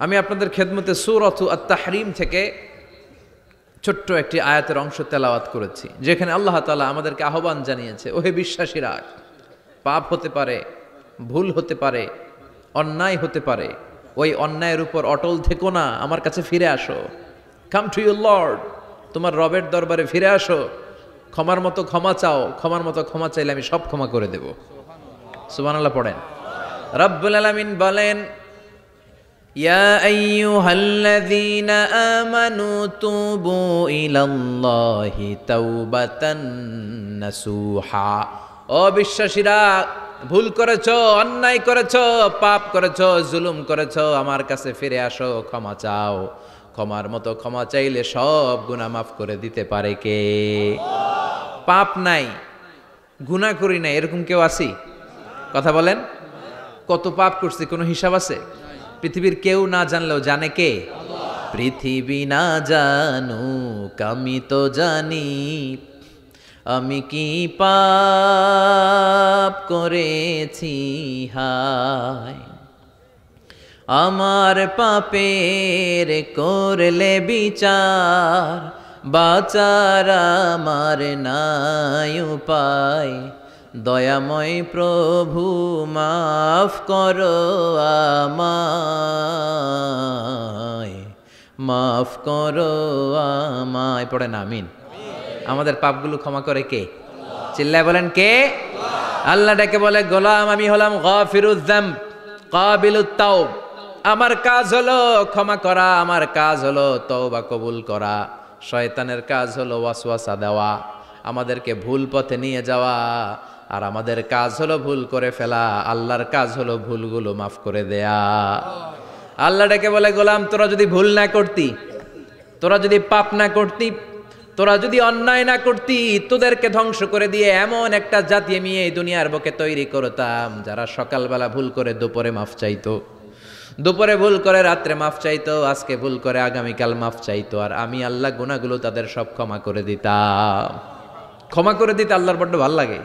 আমি আপনাদের খেদমতে সূরাত আত-তাহরীম থেকে ছোট্ট একটি আয়াতের অংশ তেলাওয়াত করেছি, যেখানে আল্লাহ তাআলা আমাদেরকে আহ্বান জানিয়েছে, ওহে বিশ্বাসীরা, পাপ হতে পারে, ভুল হতে পারে, অন্যায় হতে পারে, ওই অন্যায়ের উপর অটল থেকো না, আমার কাছে ফিরে আসো। কাম টু ইউর লর্ড, তোমার রবের দরবারে ফিরে আসো, ক্ষমার মতো ক্ষমা চাও, ক্ষমার মতো ক্ষমা চাইলে আমি সব ক্ষমা করে দেব। সুবহানাল্লাহ পড়েন। রব্বুল আলামিন বলেন, ইয়া আইয়ুহাল্লাযীনা আমানু তুবু ইলাল্লাহি তাওবাতান নাসুহা। ও বিশ্বাসীরা, ভুল করেছো, অন্যায় করেছো, পাপ করেছো, জুলুম করেছো, আমার কাছে ফিরে আসো, ক্ষমা চাও। ক্ষমার মতো ক্ষমা চাইলে সব গুনাহ মাফ করে দিতে পারে কে? পাপ নাই, গুনাহ করি নাই, এরকম কেউ আছি? কথা বলেন। কত পাপ করছি কোনো হিসাব আছে? পৃথিবীর কেউ না জানলেও জানে কে? পৃথিবী না জানুক আমি তো জানি, আমি কি পাপ করেছি হায়। আমার পাপের করলে বিচার, বাঁচার আমার নাই উপায়। দয়াময় প্রভু মাফ করো আমায়, মাফ করো আমায়। পড়েন আমিন। আমাদের পাপগুলো ক্ষমা করে কে? চিল্লায় বলেন কে? আল্লাহ ডেকে বলে, গোলাম আমি হলাম গাফিরুয যামব কাবিলুত তাওব। আমার কাজ হলো ক্ষমা করা, আমার কাজ হলো তওবা কবুল করা। শয়তানের কাজ হলো ওয়াসওয়াসা দেওয়া, আমাদেরকে ভুল পথে নিয়ে যাওয়া। আর আমাদের কাজ হলো ভুল করে ফেলা, আল্লাহর কাজ হলো ভুলগুলো মাফ করে দেয়া। আল্লাহ ডেকে বলে, গোলাম তোরা যদি ভুল না করতি, তোরা যদি পাপ না করতি, তোরা যদি অন্যায় না করতি, তোদেরকে ধ্বংস করে দিয়ে এমন একটা জাতি আমি এই দুনিয়ার বুকে তৈরি করতাম, যারা সকালবেলা ভুল করে দুপুরে মাফ চাইতো, দুপুরে ভুল করে রাত্রে মাফ চাইতো, আজকে ভুল করে আগামীকাল মাফ চাইতো। আর আমি আল্লাহ গুনাহগুলো তাদের সব ক্ষমা করে দিতাম। ক্ষমা করে দিতে আল্লাহর বড্ড ভালো লাগে।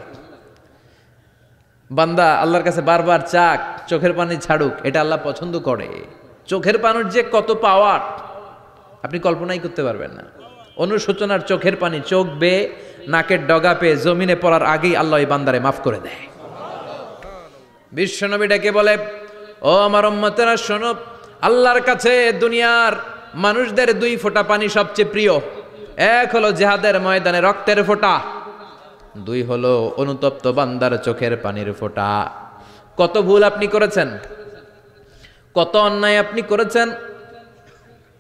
বান্দা আল্লাহর কাছে বারবার চাক, চোখের পানি ছাড়ুক, এটা আল্লাহ পছন্দ করে। চোখের পানির যে কত পাওয়ার আপনি কল্পনাই করতে পারবেন না। অনুশোচনার চোখের পানি চোখ বেয়ে নাকের ডগা পেয়ে জমিনে পড়ার আগেই আল্লাহ এই বান্দারে মাফ করে দেয়। বিশ্বনবী ডেকে বলে, ও আমার উম্মতেরা শোনো, আল্লাহর কাছে দুনিয়ার মানুষদের দুই ফোঁটা পানি সবচেয়ে প্রিয়। এক হলো জিহাদের ময়দানে রক্তের ফোঁটা, দুই হলো অনুতপ্ত বান্দার চোখের পানির ফোঁটা। কত ভুল আপনি করেছেন, কত অন্যায় আপনি করেছেন,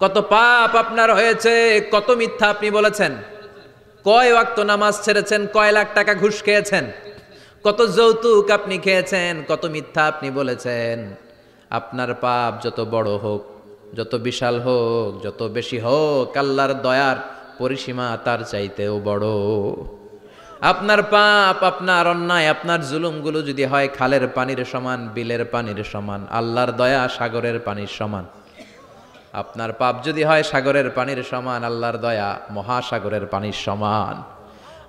কত পাপ আপনার হয়েছে, কত মিথ্যা আপনি বলেছেন, কয় ওয়াক্ত নামাজ ছেড়েছেন, কয় লাখ টাকা ঘুষ খেয়েছেন, কত যৌতুক আপনি খেয়েছেন, কত মিথ্যা আপনি বলেছেন। আপনার পাপ যত বড় হোক, যত বিশাল হোক, যত বেশি হোক, আল্লাহর দয়ার পরিসীমা তার চাইতেও বড়। আপনার পাপ, আপনার অন্যায়, আপনার জুলুমগুলো যদি হয় খালের পানির সমান, বিলের পানির সমান, আল্লাহর দয়া সাগরের পানির সমান। আপনার পাপ যদি হয় সাগরের পানির সমান, আল্লাহর দয়া মহাসাগরের পানির সমান।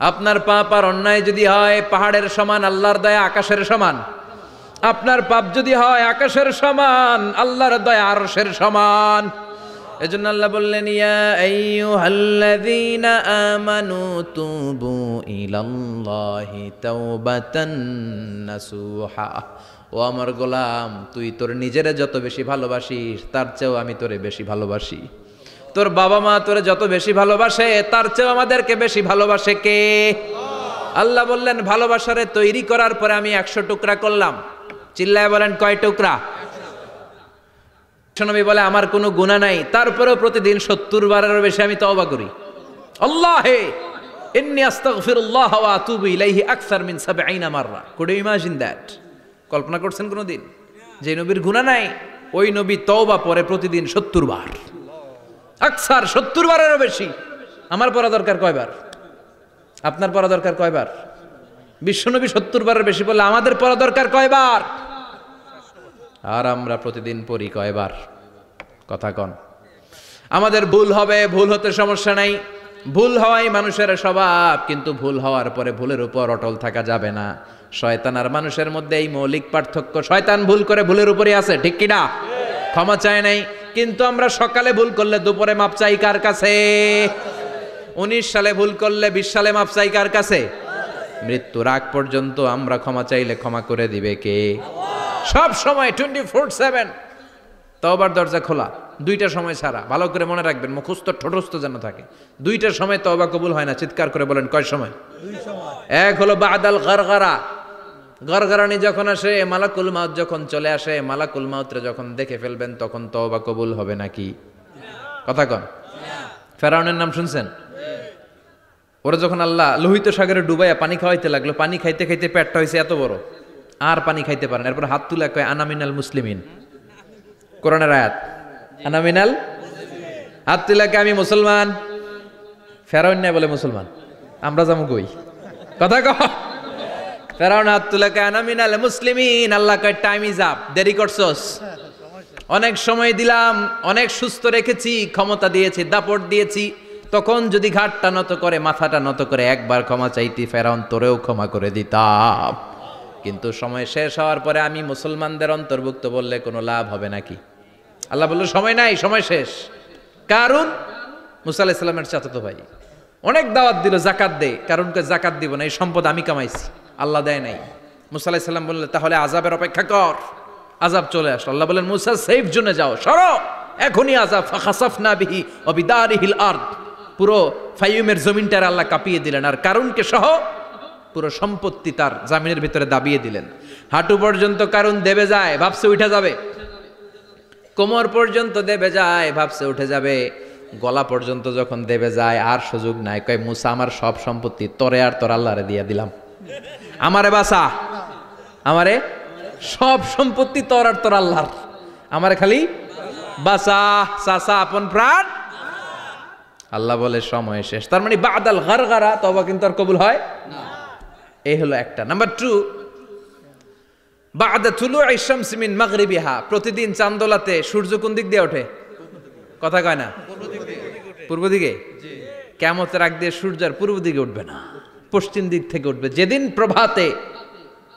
আপনার পাপ আর অন্যায় যদি হয় পাহাড়ের সমান, আল্লাহর দয়া আকাশের সমান। আপনার পাপ যদি হয় আকাশের সমান, আল্লাহর দয়া আরশের সমান। এজন্য আল্লাহ বললেন, ইয়া আইয়ুহাল্লাযীনা আমানু তুবু ইলাল্লাহি তাওবাতান নাসুহা। ও আমার গোলাম, তুই তোর নিজেরে যত বেশি ভালোবাসিস, তার চেয়েও আমি তোরে বেশি ভালোবাসি। তোর বাবা মা তোরে যত বেশি ভালোবাসে, তার চেয়েও আমাদেরকে বেশি ভালোবাসে কে? আল্লাহ বললেন, ভালোবাসারে তৈরি করার পরে আমি 100 টুকরা করলাম। চিল্লায় বলেন কয় টুকরা? নবী বলে, আমার কোনো গুনাহ নাই, তারপরেও প্রতিদিন 70 বারেরও বেশি আমি তওবা করি। আল্লাহে ইন্নী আস্তাগফিরুল্লাহ ওয়া আতুবু ইলাইহি আকসার মিন 70 মাররা। Could you imagine that? কল্পনা করছেন কোনোদিন? যে নবীর গুনাহ নাই, ওই নবী তওবা পড়ে প্রতিদিন 70 বার, আকসার 70 বারেরও বেশি। আমার পড়া দরকার কয়বার? আপনার পড়া দরকার কয়বার? বিশ্বনবী 70 বারের বেশি বললে আমাদের পড়া দরকার কয়বার? আর আমরা প্রতিদিন পড়ি কয়বার? কথা কন। আমাদের ভুল হবে, ভুল হতে সমস্যা নাই, ভুল হওয়াই মানুষের স্বভাব, কিন্তু ভুল হওয়ার পরে ভুলের উপর অটল থাকা যাবে না। শয়তান আর মানুষের মধ্যে এই মৌলিক পার্থক্য। শয়তান ভুল করে ভুলের উপরে আছে, ঠিক কিনা? ক্ষমা চায় নাই, কিন্তু আমরা সকালে ভুল করলে দুপুরে মাপ চাই কার কাছে? 19 সালে ভুল করলে 20 সালে মাপ চাই কার কাছে? মৃত্যুর আগ পর্যন্ত আমরা ক্ষমা চাইলে ক্ষমা করে দিবে কে? সব সময় 24/7 তওবার দরজা খোলা, দুইটা সময় ছাড়া। ভালো করে মনে রাখবেন, মুখস্থ ঠোঁটস্থ যেন থাকে। দুইটার সময় তওবা কবুল হয় না। চিৎকার করে বলেন কয় সময়? এক হলো বাদাল গারগারা, গরগরানি যখন আসে, মালাকুল মাউত যখন চলে আসে, মালাকুল মাউতরে যখন দেখে ফেলবেন তখন তওবা কবুল হবে নাকি? কথা কন। ফেরাউনের নাম শুনছেন? ওরা যখন আল্লাহ লোহিত সাগরে ডুবাইয়া পানি খাওয়াইতে লাগলো, পানি খাইতে খাইতে পেটটা হয়েছে এত বড়, আর পানি খাইতে পারেন। এরপর হাত তুলে কয় আনামিনাল মুসলিমিন, কোরআনের আয়াত, আনামিনাল, হাত তুলে কয় আমি মুসলমান। ফেরাউন না বলে মুসলমান, আমরা যাবো কই? কথা কহ। ফেরাউন হাত তুলে কয় আনামিনাল মুসলিমিন। আল্লাহ কয় টাইম ইজ আপ, দেরি করছস, অনেক সময় দিলাম, অনেক সুস্থ রেখেছি, ক্ষমতা দিয়েছি, দাপট দিয়েছি, তখন যদি ঘাটটা নত করে, মাথাটা নত করে একবার ক্ষমা চাইতি, ফেরাউন তোরেও ক্ষমা করে দিতাম। কিন্তু সময় শেষ হওয়ার পরে আমি মুসলমানদের অন্তর্ভুক্ত বললে কোনো লাভ হবে নাকি? আল্লাহ বলল সময় নাই, সময় শেষ। কারণ মুসা আলাইহিস সালামের চাচাতো ভাই অনেক দাওয়াত দিল, জাকাত দে। কারণকে জাকাত দিব না, এই সম্পদ আমি কামাইছি, আল্লাহ দেয় নাই। মুসা আলাইহিস সালাম বললেন তাহলে আযাবের অপেক্ষা কর। আযাব চলে আসলো। আল্লাহ বলেন মুসা সেফ জোনে যাও, সরো, এখনই আযাব। ফাখাসাফনা বিহি ওয়া বিদারিহিল আরদ, পুরো ফাইয়ুমের জমিনটার আল্লাহ কাঁপিয়ে দিলেন, আর কারুনকে সহ পুরো সম্পত্তি তার জামিনের ভিতরে দাবিয়ে দিলেন। হাঁটু পর্যন্ত কারুন দেবে যায়, ভাবছে উঠে যাবে। কোমর পর্যন্ত দেবে যায়, ভাবছে উঠে যাবে। গলা পর্যন্ত যখন দেবে যায় আর সুযোগ নাই। কয় মুসা আমার সব সম্পত্তি তোরে আর তোর আল্লাহরে দিয়া দিলাম, আমারে বাসা, আমারে সব সম্পত্তি তোর আর তোর আল্লাহর, আমারে খালি বাসা, চাচা আপন প্রাণ। আল্লাহ বলে সময় শেষ। তার মানে বাদাল গারগারা তওবা কিন্তু আর কবুল হয় না। এই হলো একটা। নাম্বার 2, বাদা তুলুই শামসি মিন মাগরিবিহা, প্রতিদিন চাঁদোলাতে সূর্য কোন দিক দিয়ে ওঠে? কথা কয় না? পূর্ব দিকে। কিয়ামতের আগ দিয়ে সূর্য আর পূর্ব দিকে উঠবে না, পশ্চিম দিক থেকে উঠবে। যেদিন প্রভাতে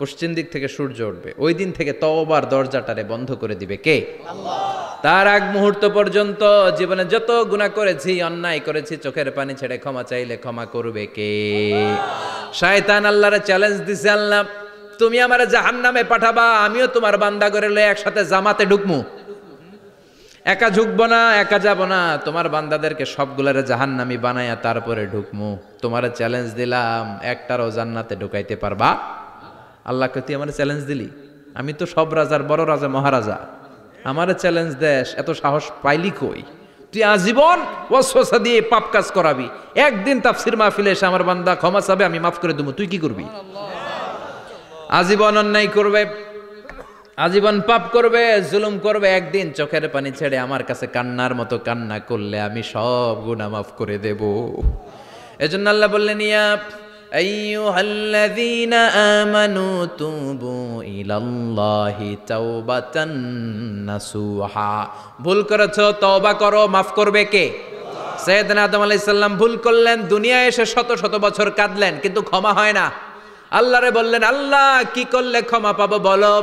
পশ্চিম দিক থেকে সূর্য উঠবে, ওই দিন থেকে তওবার দরজাটারে বন্ধ করে দিবে কে? আল্লাহ। তার আগ মুহূর্ত পর্যন্ত জীবনে যত গুনাহ করেছি, অন্যায় করেছি, চোখের পানি ছেড়ে ক্ষমা চাইলে ক্ষমা করবে কে? শয়তান আল্লাহরে চ্যালেঞ্জ দিছে, আল্লাহ তুমি আমারে জাহান্নামে পাঠাবা, আমিও তোমার বান্দা করে লয়ে একসাথে জামাতে ঢুকমু। একা ঢুকবো না, একা যাব না, তোমার বান্দাদেরকে সবগুলারে জাহান্নামী বানায়া তারপরে ঢুকমু। তোমারে চ্যালেঞ্জ দিলাম, একটারও জান্নাতে ঢুকাইতে পারবা? আল্লাহকে তুই আমার চ্যালেঞ্জ দিলি? আমি তো সব রাজার বড় রাজা, মহারাজা, আমারে চ্যালেঞ্জ দেশ, এত সাহস পাইলি কই? তুই আজীবন ওয়াসওয়াসা দিয়ে পাপ কাজ করাবি, একদিন তাফসীর মাহফিলে এসে আমার বান্দা ক্ষমা চাবে, আমি মাফ করে দেবো, তুই কি করবি? আজীবন অন্যায় করবে, আজীবন পাপ করবে, জুলুম করবে, একদিন চোখের পানি ছেড়ে আমার কাছে কান্নার মতো কান্না করলে আমি সব গুনাহ মাফ করে দেব। এজন্য আল্লাহ বললেন ইয়া আইয়ুহাল্লাযীনা আমানু তুবু ইলাল্লাহি তাওবাতান নাসুহা। ভুল করেছো, তওবা করো, মাফ করবে কে? সাইয়েদনা আদম আলাইহিস সালাম ভুল করলেন, দুনিয়ায় এসে শত শত বছর কাঁদলেন, কিন্তু ক্ষমা হয় না। আল্লাহরে বললেন আল্লাহ কি করলে ক্ষমা পাবো বলো?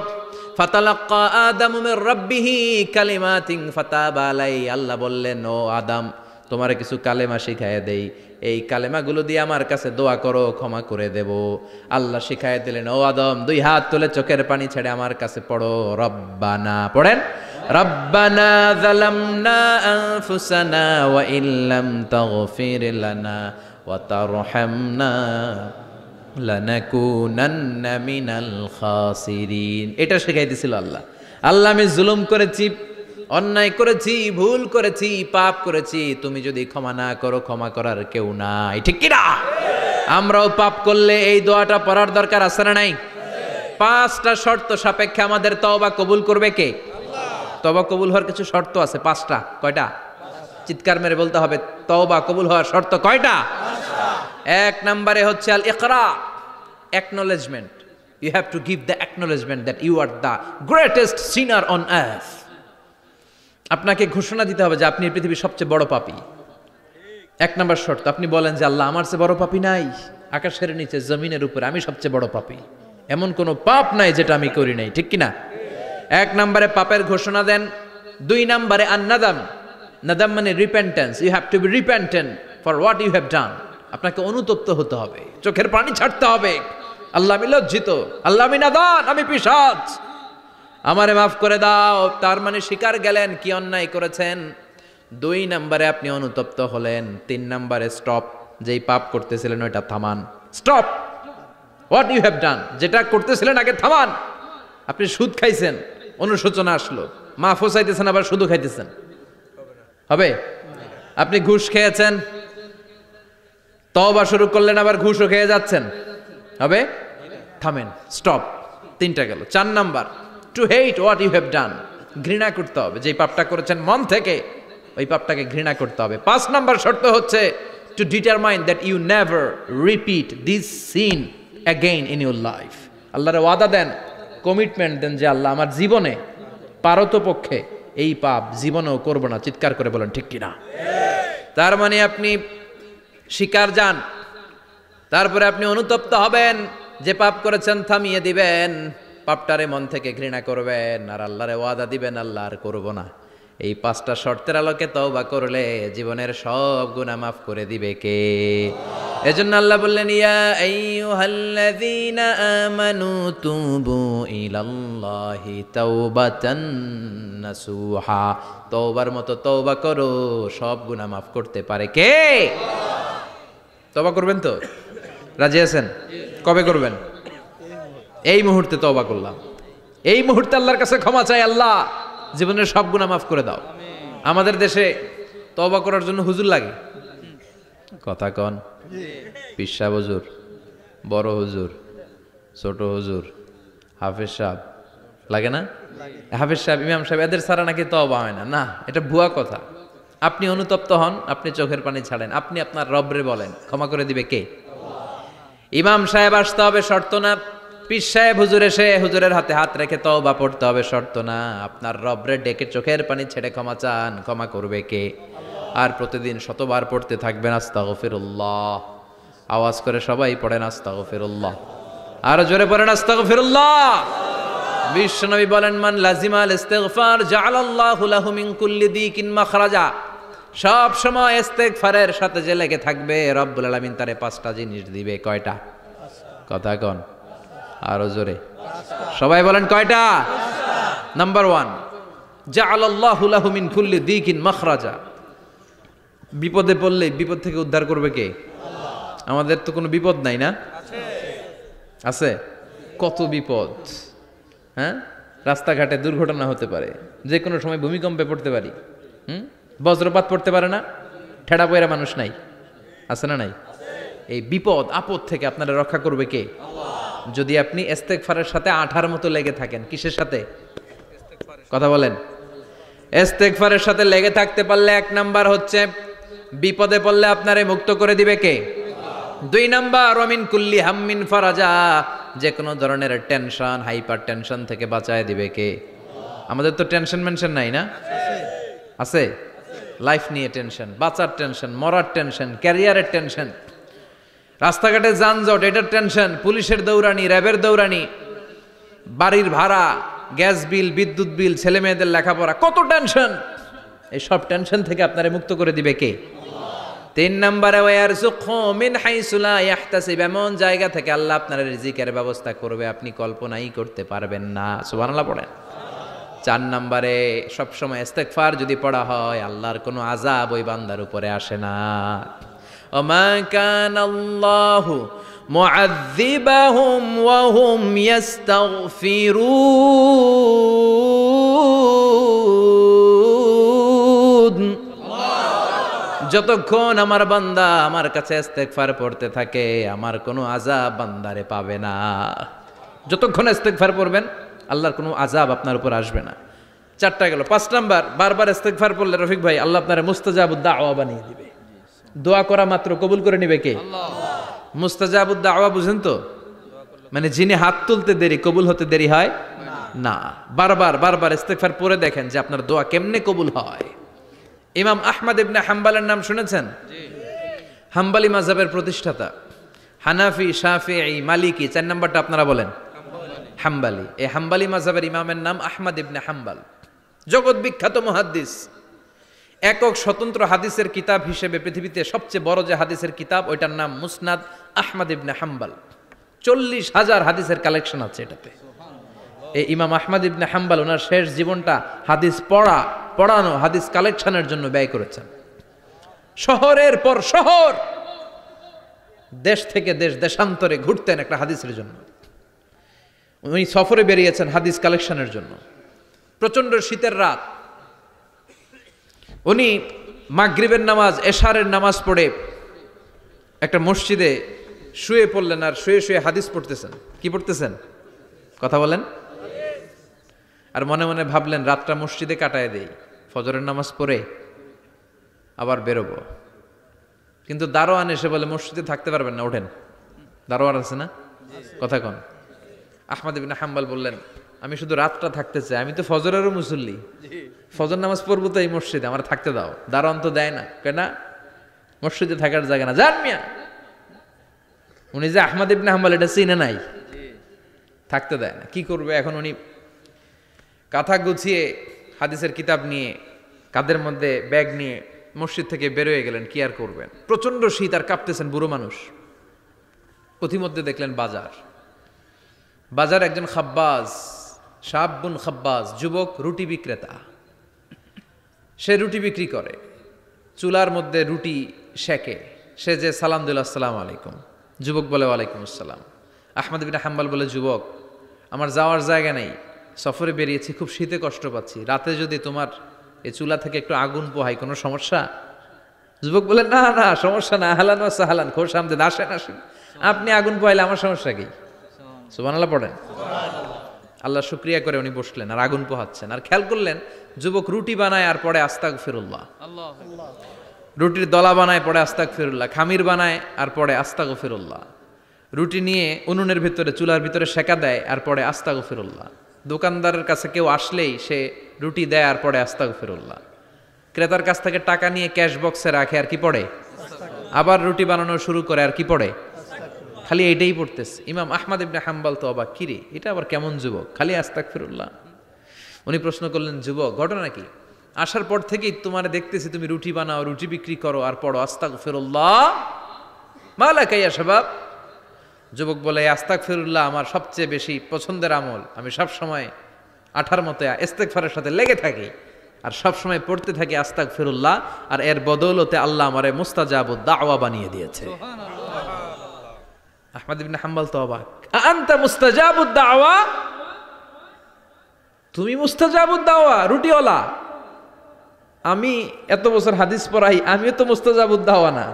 ফাতালাক্কা আদামু মির রাব্বিহি কালিমাতিন ফাতাবা আলাইহি। আল্লাহ বললেন ও আদম তোমারে কিছু কালেমা শিখায় দেই, এই কালেমাগুলো দিয়ে আমার কাছে দোয়া করো, ক্ষমা করে দেব। আল্লাহ শিখায় দিলেন ও আদম 2 হাত তুলে চোখের পানি ছেড়ে আমার কাছে পড়ো রব্বানা, পড়েন রব্বানা যালামনা আনফুসানা ওয়া ইল্লাম তাগফির লানা ওয়া তারহামনা লানাকুনান্না মিনাল খাসিরিন। এটা শিখাই দিছিল আল্লাহ। আল্লাহ আমি জুলুম করেছি, অন্যায় করেছি, ভুল করেছি, পাপ করেছি, তুমি যদি ক্ষমা না করো ক্ষমা করার কেউ নাই, ঠিক কি না? আমরাও পাপ করলে এই দোয়াটা পড়ার দরকার আছে না নাই? 5টা শর্ত সাপেক্ষে আমাদের তওবা কবুল করবে কে? আল্লাহ। তওবা কবুল হওয়ার কিছু শর্ত আছে, 5টা। কয়টা? চিৎকার মেরে বলতে হবে, তওবা কবুল হওয়ার শর্ত কয়টা? 5টা। 1 নম্বরে হচ্ছে আল ইকরা, acknowledgement. You have to give the acknowledgement that you are the greatest sinner on earth. আপনাকে ঘোষণা দিতে হবে যে আপনি পৃথিবীর সবচেয়ে বড় পাপী। 1 নম্বর শর্ত, আপনি বলেন যে আল্লাহ আমার চেয়ে বড় পাপী নাই, আকাশের নিচে জমিনের উপরে আমি সবচেয়ে বড় পাপী, এমন কোনো পাপ নাই যেটা আমি করি নাই, ঠিক কিনা? 1 নম্বরে পাপের ঘোষণা দেন। 2 নম্বরে আন-নাদাম। নাদাম মানে repentance. You have to be repentant for what you have done. আপনাকে অনুতপ্ত হতে হবে, চোখের পানি ছাড়তে হবে। আল্লাহ আমি লজ্জিত, আল্লাহ আমি নাদান, আমি পিশাচ, আমারে মাফ করে দাও। তার মানে স্বীকার গেলেন কি অন্যায় করেছেন। 2 নম্বরে আপনি অনুতপ্ত হলেন। 3 নম্বরে স্টপ, যেই পাপ করতেছিলেন ওইটা থামান। Stop what you have done, যেটা করতেছিলেন আগে থামান। আপনি সুদ খাইছেন, অনুশোচনা আসলো, মাফও চাইতেছেন, আবার সুদও খাইতেছেন, হবে? আপনি ঘুষ খেয়েছেন, তওবা শুরু করলেন, আবার ঘুষও খেয়ে যাচ্ছেন, হবে? থামেন, স্টপ। 3টা গেল। 4 number, to hate what you have done, ঘৃণা করতে হবে। যেই পাপটা করেছেন মন থেকে, ওই পাপটাকে ঘৃণা করতে হবে। 5 নাম্বার শর্ত হচ্ছে to determine that you never repeat this sin again in your life. আল্লাহর ওয়াদা দেন, কমিটমেন্ট দেন যে আল্লাহ আমার জীবনে পারতপক্ষে এই পাপ জীবনেও করব না। চিৎকার করে বলেন ঠিক কিনা? তার মানে আপনি শিকার যান, তারপরে আপনি অনুতপ্ত হবেন, যে পাপ করেছেন থামিয়ে দিবেন, পাপটারে মন থেকে ঘৃণা করবেন, আর আল্লাহরে ওয়াদা দিবেন আল্লাহ আর করব না। এই 5টা শর্তের আলোকে তওবা করলে জীবনের সব গুনাহ মাফ করে দিবে কে? এজন্য আল্লাহ বললেন, ইয়া আইয়ুহাল্লাযীনা আমানু তুবু ইলাল্লাহি তাওবাতান নাসুহা। তওবার মতো তওবা করো, সব গুনাহ মাফ করতে পারে কে? তওবা করবেন তো? রাজি আছেন? কবে করবেন? এই মুহূর্তে তওবা করলাম, এই মুহূর্তে আল্লাহর কাছে ক্ষমা চাই, আল্লাহ জীবনের সব গুনাহ মাফ করে দাও। আমাদের দেশে তওবা করার জন্য হুজুর লাগে, কথা কন? পীর সাহেব হুজুর, বড় হুজুর, ছোট হুজুর, হাফেজ সাহেব লাগে না? হাফেজ সাহেব, ইমাম সাহেব, এদের ছাড়া নাকি তওবা হয় না। না, এটা ভুয়া কথা। আপনি অনুতপ্ত হন, আপনি চোখের পানি ছাড়েন, আপনি আপনার রবরে বলেন, ক্ষমা করে দিবে কে? ইমাম সাহেব আসতে হবে, শর্ত না। পীর সাহেব হুজুর এসে হুজুরের হাতে হাত রেখে তওবা পড়তে হবে, শর্ত না। আপনার রবরে ডেকে চোখের পানি ছেড়ে ক্ষমা চান, ক্ষমা করবে কে? আর প্রতিদিন শতবার পড়তে থাকবেন আস্তাগফিরুল্লাহ। আওয়াজ করে সবাই পড়েন আস্তাগফিরুল্লাহ, আর জোরে পড়েন আস্তাগফিরুল্লাহ। বিশ্বনবী বলেন, মান লাজিমাল ইস্তিগফার জাআলাল্লাহু লাহু মিন কুল্লি দিকিন মাখরাজা। সব সময় ইস্তিগফারের সাথে যে লেগে থাকবে, রব্বুল আলামিন তারে 5টা জিনিস দিবে। কয়টা? কথা কন, আরো জোরে সবাই বলেন কয়টা? নাম্বার 1, জাআলাল্লাহু লাহু মিন কুল্লি দিকিন মাখরাজা। বিপদে পড়লে বিপদ থেকে উদ্ধার করবে কে? আমাদের তো কোনো বিপদ নাই না? আছে। কত বিপদ, হ্যাঁ? রাস্তাঘাটে দুর্ঘটনা হতে পারে, যে কোনো সময় ভূমিকম্পে পড়তে পারি, বজ্রপাত পড়তে পারে না, ঠেড়া পয়রা মানুষ নাই, আছে না নাই? এই বিপদ আপদ থেকে আপনারা রক্ষা করবে কে? যদি আপনি ইস্তেগফারের সাথে আঠার মতো লেগে থাকেন। কিসের সাথে? কথা বলেন। ইস্তেগফারের সাথে লেগে থাকতে পারলে 1 নাম্বার হচ্ছে বিপদে পড়লে আপনারে মুক্ত করে দিবে কে? 2 নাম্বার, ওমিন কুল্লি হাম্মিন ফারাজা। যে কোনো ধরনের টেনশন, হাইপার টেনশন থেকে বাঁচায় দিবে কে? আমাদের তো টেনশন মেনশন নাই না? আছে। লাইফ নিয়ে টেনশন, বাঁচার টেনশন, মরার টেনশন, ক্যারিয়ারের টেনশন, রাস্তাঘাটে যানজট, এটার টেনশন, পুলিশের দৌড়ানি, র্যাবের দৌড়ানি, বাড়ির ভাড়া, গ্যাস বিল, বিদ্যুৎ বিল, ছেলে মেয়েদের লেখাপড়া, কত টেনশন। এই সব টেনশন থেকে আপনারে মুক্ত করে দিবে কে? 3 নম্বরে, ওয়ারযুকহু মিন হাইসু লা ইয়াহতাসিব। এমন জায়গা থেকে আল্লাহ আপনার রিজিকের ব্যবস্থা করবে আপনি কল্পনাই করতে পারবেন না। সুবহানাল্লাহ পড়েন। 4 নম্বরে, সবসময় ইস্তেগফার যদি পড়া হয়, আল্লাহর কোনো আযাব ওই বান্দার উপরে আসে না। ওমা কানাল্লাহু মুআযযিবাহুম ওয়া হুম ইস্তাগফিরুন। যতক্ষণ আমার বান্দা আমার কাছে ইস্তেগফার পড়তে থাকে, আমার কোনো আযাব বান্দারে পাবে না। যতক্ষণ ইস্তেগফার পড়বেন, আল্লাহর কোনো আযাব আপনার উপর আসবে না। 4টা গেল। 5 নাম্বার, বারবার ইস্তেগফার পড়লে রফিক ভাই আল্লাহ আপনারে মুস্তাজাবুদ দাওয়া বানিয়ে দিবে। দোয়া করা মাত্র কবুল করে নিবে কে? আল্লাহ। মুস্তাজাবুদ দাওয়া বুঝেন তো? মানে যিনি হাত তুলতে দেরি, কবুল হতে দেরি হয় না। বারবার ইস্তেগফার পড়ে দেখেন যে আপনার দোয়া কেমনে কবুল হয়। ইমাম আহমদ ইবনে হাম্বলের নাম শুনেছেন? হাম্বলি মাযহাবের প্রতিষ্ঠাতা। হানাফি, শাফিঈ, মালিকি, 4 নাম্বারটা আপনারা বলেন হাম্বলি। এই হাম্বলি মাযহাবের ইমামের নাম আহমদ ইবনে হাম্বল। জগৎ বিখ্যাত মুহাদ্দিস। একক স্বতন্ত্র হাদিসের কিতাব হিসেবে পৃথিবীতে সবচেয়ে বড় যে হাদিসের কিতাব, ওইটার নাম মুসনাদ আহমদ ইবনে হাম্বল। 40,000 হাদিসের কালেকশন আছে এটাতে। এই ইমাম আহমদ ইবনে হাম্বল ওনার শেষ জীবনটা হাদিস পড়ানো, হাদিস কালেকশনের জন্য ব্যয় করেছেন। শহরের পর শহর, দেশ থেকে দেশ, দেশান্তরে ঘুরতেন একটা হাদিসের জন্য। উনি সফরে বেরিয়েছেন হাদিস কালেকশনের জন্য। প্রচন্ড শীতের রাত, উনি মাগরিবের নামাজ, এশারের নামাজ পড়ে একটা মসজিদে শুয়ে পড়লেন, আর শুয়ে শুয়ে হাদিস পড়তেছেন। কি পড়তেছেন? কথা বলেন। আর মনে মনে ভাবলেন রাতটা মসজিদে কাটায় দেই, ফজরের নামাজ পড়ে আবার বেরোবো। কিন্তু দারোয়ান এসে বলে মসজিদে থাকতে পারবেন না, ওঠেন। দারোয়ান আছে না? কথা কন। আহমদ ইবনে হাম্বল বললেন, আমি শুধু রাতটা থাকতে চাই, আমি তো ফজরেরও মুসল্লি, ফজর নামাজ পড়বো তো এই মসজিদে, আমার থাকতে দাও। দারোয়ান তো দেয় না, কেনা মসজিদে থাকার জায়গা না, যান মিয়া। উনি যে আহমদ ইবনে হাম্বল এটা চিনে নাই, থাকতে দেয় না। কি করবে এখন? উনি কাঁথা গুছিয়ে হাদিসের কিতাব নিয়ে কাঁধের মধ্যে ব্যাগ নিয়ে মসজিদ থেকে বেরোয় গেলেন। কি আর করবেন, প্রচন্ড শীত, আর কাঁপতেছেন, বুড়ো মানুষ। পথিমধ্যে দেখলেন বাজার একজন খাব্বাজ, শাবুন খাব্বাজ, যুবক রুটি বিক্রেতা। সে রুটি বিক্রি করে, চুলার মধ্যে রুটি সেকে। সে যে সালাম দিল, আসসালামু আলাইকুম। যুবক বলে ওয়ালাইকুম আসসালাম। আহমদ ইবনে হাম্বল বলে, যুবক আমার যাওয়ার জায়গা নেই, সফরে বেরিয়েছি, খুব শীতে কষ্ট পাচ্ছি, রাতে যদি তোমার এই চুলা থেকে একটু আগুন পোহাই কোনো সমস্যা? যুবক বলে, না না সমস্যা না, আহলান ওয়া সাহলান, খোশ আমদেদ, আসেন আসেন, আপনি আগুন পোহাইলে আমার সমস্যা কি? সুবহানাল্লাহ পড়েন। আল্লাহ শুকরিয়া করে উনি বসলেন আর আগুন পোহাচ্ছেন। আর খেয়াল করলেন যুবক রুটি বানায় আর পরে আস্তাগফিরুল্লাহ, রুটির দলা বানায় পরে আস্তাগফিরুল্লাহ, খামির বানায় আর পরে আস্তাগফিরুল্লাহ, রুটি নিয়ে উনুনের ভিতরে চুলার ভিতরে সেকা দেয় আর পরে আস্তাগফিরুল্লাহ, দোকানদারের কাছে কেউ আসলেই সে রুটি দেয় আর পরে আস্তাগফিরুল্লাহ, ক্রেতার কাছ থেকে টাকা নিয়ে ক্যাশ বক্সে রাখে আর কি পড়ে, আবার রুটি বানানো শুরু করে আর কি পড়ে, খালি এইটাই পড়তেছে। ইমাম আহমদ ইবনে হাম্বল তো অবাক, কিরে এটা আবার কেমন যুবক, খালি আস্তাগফিরুল্লাহ। উনি প্রশ্ন করলেন, যুবক ঘটনা কি? আসার পর থেকেই তোমার দেখতেছি তুমি রুটি বানাও, রুটি বিক্রি করো আর পড়ো আস্তাগফিরুল্লাহ, মালাকা ইয়া শাবাব। যুবক বলে, আস্তাগফিরুল্লাহ আমার সবচেয়ে বেশি পছন্দের আমল, আমি সব সময় আঠার মতো ইস্তেগফারের সাথে লেগে থাকি আর সব সময় পড়তে থাকি আস্তাগফিরুল্লাহ, আর এর বদৌলতে আল্লাহ আমারে মুস্তাজাবুদ দাওয়া বানিয়ে দিয়েছে। আহমদ ইবনে হাম্বল তো অবাক, আনতা মুস্তাজাবুদ দাওয়া, তুমি মুস্তাজাবুদ দাওয়া, রুটিওয়ালা। আমি এত বছর হাদিস পড়াই, আমিও তো মুস্তাজাবুদ দাওয়া না,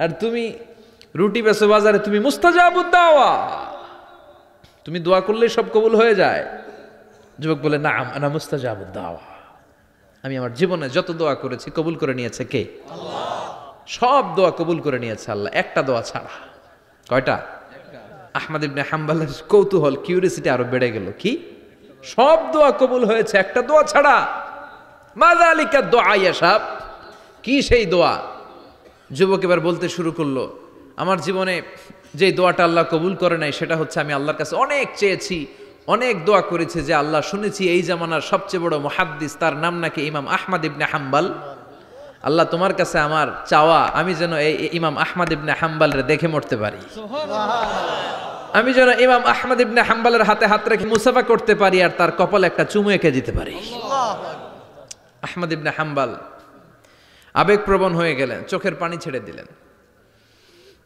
আর তুমি রুটি বেচো বাজারে, তুমি মুস্তাজাবুদ দাওয়া, তুমি দোয়া করলেই সব কবুল হয়ে যায়। যুবক বলে, না আনা মুস্তাজাবুদ দাওয়া, আমি আমার জীবনে যত দোয়া করেছি কবুল করে নিয়েছে কে? আল্লাহ। সব দোয়া কবুল করে নিয়েছে আল্লাহ, একটা দোয়া ছাড়া। কয়টা? আহমদ ইবনে হাম্বলের কৌতূহল, কিউরিয়াসিটি আরো বেড়ে গেল। কি? সব দোয়া কবুল হয়েছে, একটা দোয়া ছাড়া। মাযালিকা দোয়া ইয়া শাব, কি সেই দোয়া? যুবক এবার বলতে শুরু করলো, আমার জীবনে যে দোয়াটা আল্লাহ কবুল করে নাই সেটা হচ্ছে আমি আল্লাহর কাছে অনেক চেয়েছি, অনেক দোয়া করেছে যে আল্লাহ, শুনেছি এই জামানার সবচেয়ে বড় মুহাদ্দিস, তার নাম নাকি ইমাম আহমদ ইবনে হাম্বল। আল্লাহ তোমার কাছে আমার চাওয়া, আমি যেন এই ইমাম আহমদ ইবনে হাম্বলের দেখে মরতে পারি, আমি যেন ইমাম আহমদ ইবনে হাম্বলের হাতে হাত রেখে মুসাফা করতে পারি আর তার কপালে একটা চুমু এঁকে দিতে পারি। আহমদ ইবনে হাম্বল আবেগপ্রবণ হয়ে গেলেন, চোখের পানি ছেড়ে দিলেন,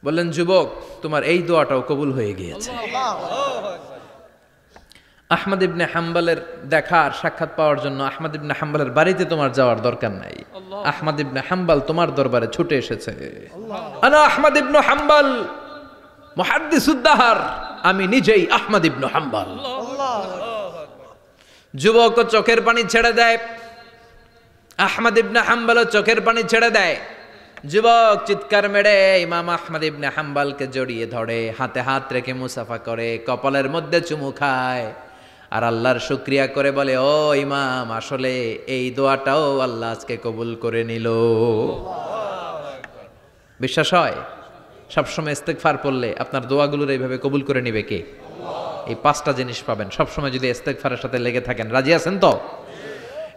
বললেন, যুবক তোমার এই দোয়াটাও কবুল হয়ে গিয়েছে। আহমদ ইবনে হাম্বলের দেখার সাক্ষাৎ পাওয়ার জন্য আহমদ ইবনে হাম্বলের বাড়িতে তোমার যাওয়ার দরকার নাই, আহমদ ইবনে হাম্বল তোমার দরবারে ছুটে এসেছে। আনা আহমদ ইবনে হাম্বল মুহাদ্দিসুদ দাহর, আমি নিজেই আহমদ ইবনে হাম্বল। যুবক চোখের পানি ছেড়ে দেয়, আহমদ ইবনে হাম্বল চোখের পানি ছেড়ে দেয়। যুবক চিৎকার মেরে ইমাম আহমদ ইবনে হাম্বলকে জড়িয়ে ধরে, হাতে হাত রেখে মুসাফা করে, কপালের মধ্যে চুমু খায় আর আল্লাহর শুকরিয়া করে বলে, ও ইমাম, আসলে এই দোয়াটাও আল্লাহ আজকে কবুল করে নিল। বিশ্বাস হয়? সবসময় ইস্তেগফার পড়লে আপনার দোয়াগুলোর এইভাবে কবুল করে নিবে কে? এই 5টা জিনিস পাবেন সবসময় যদি ইস্তেগফারের সাথে লেগে থাকেন। রাজি আছেন তো?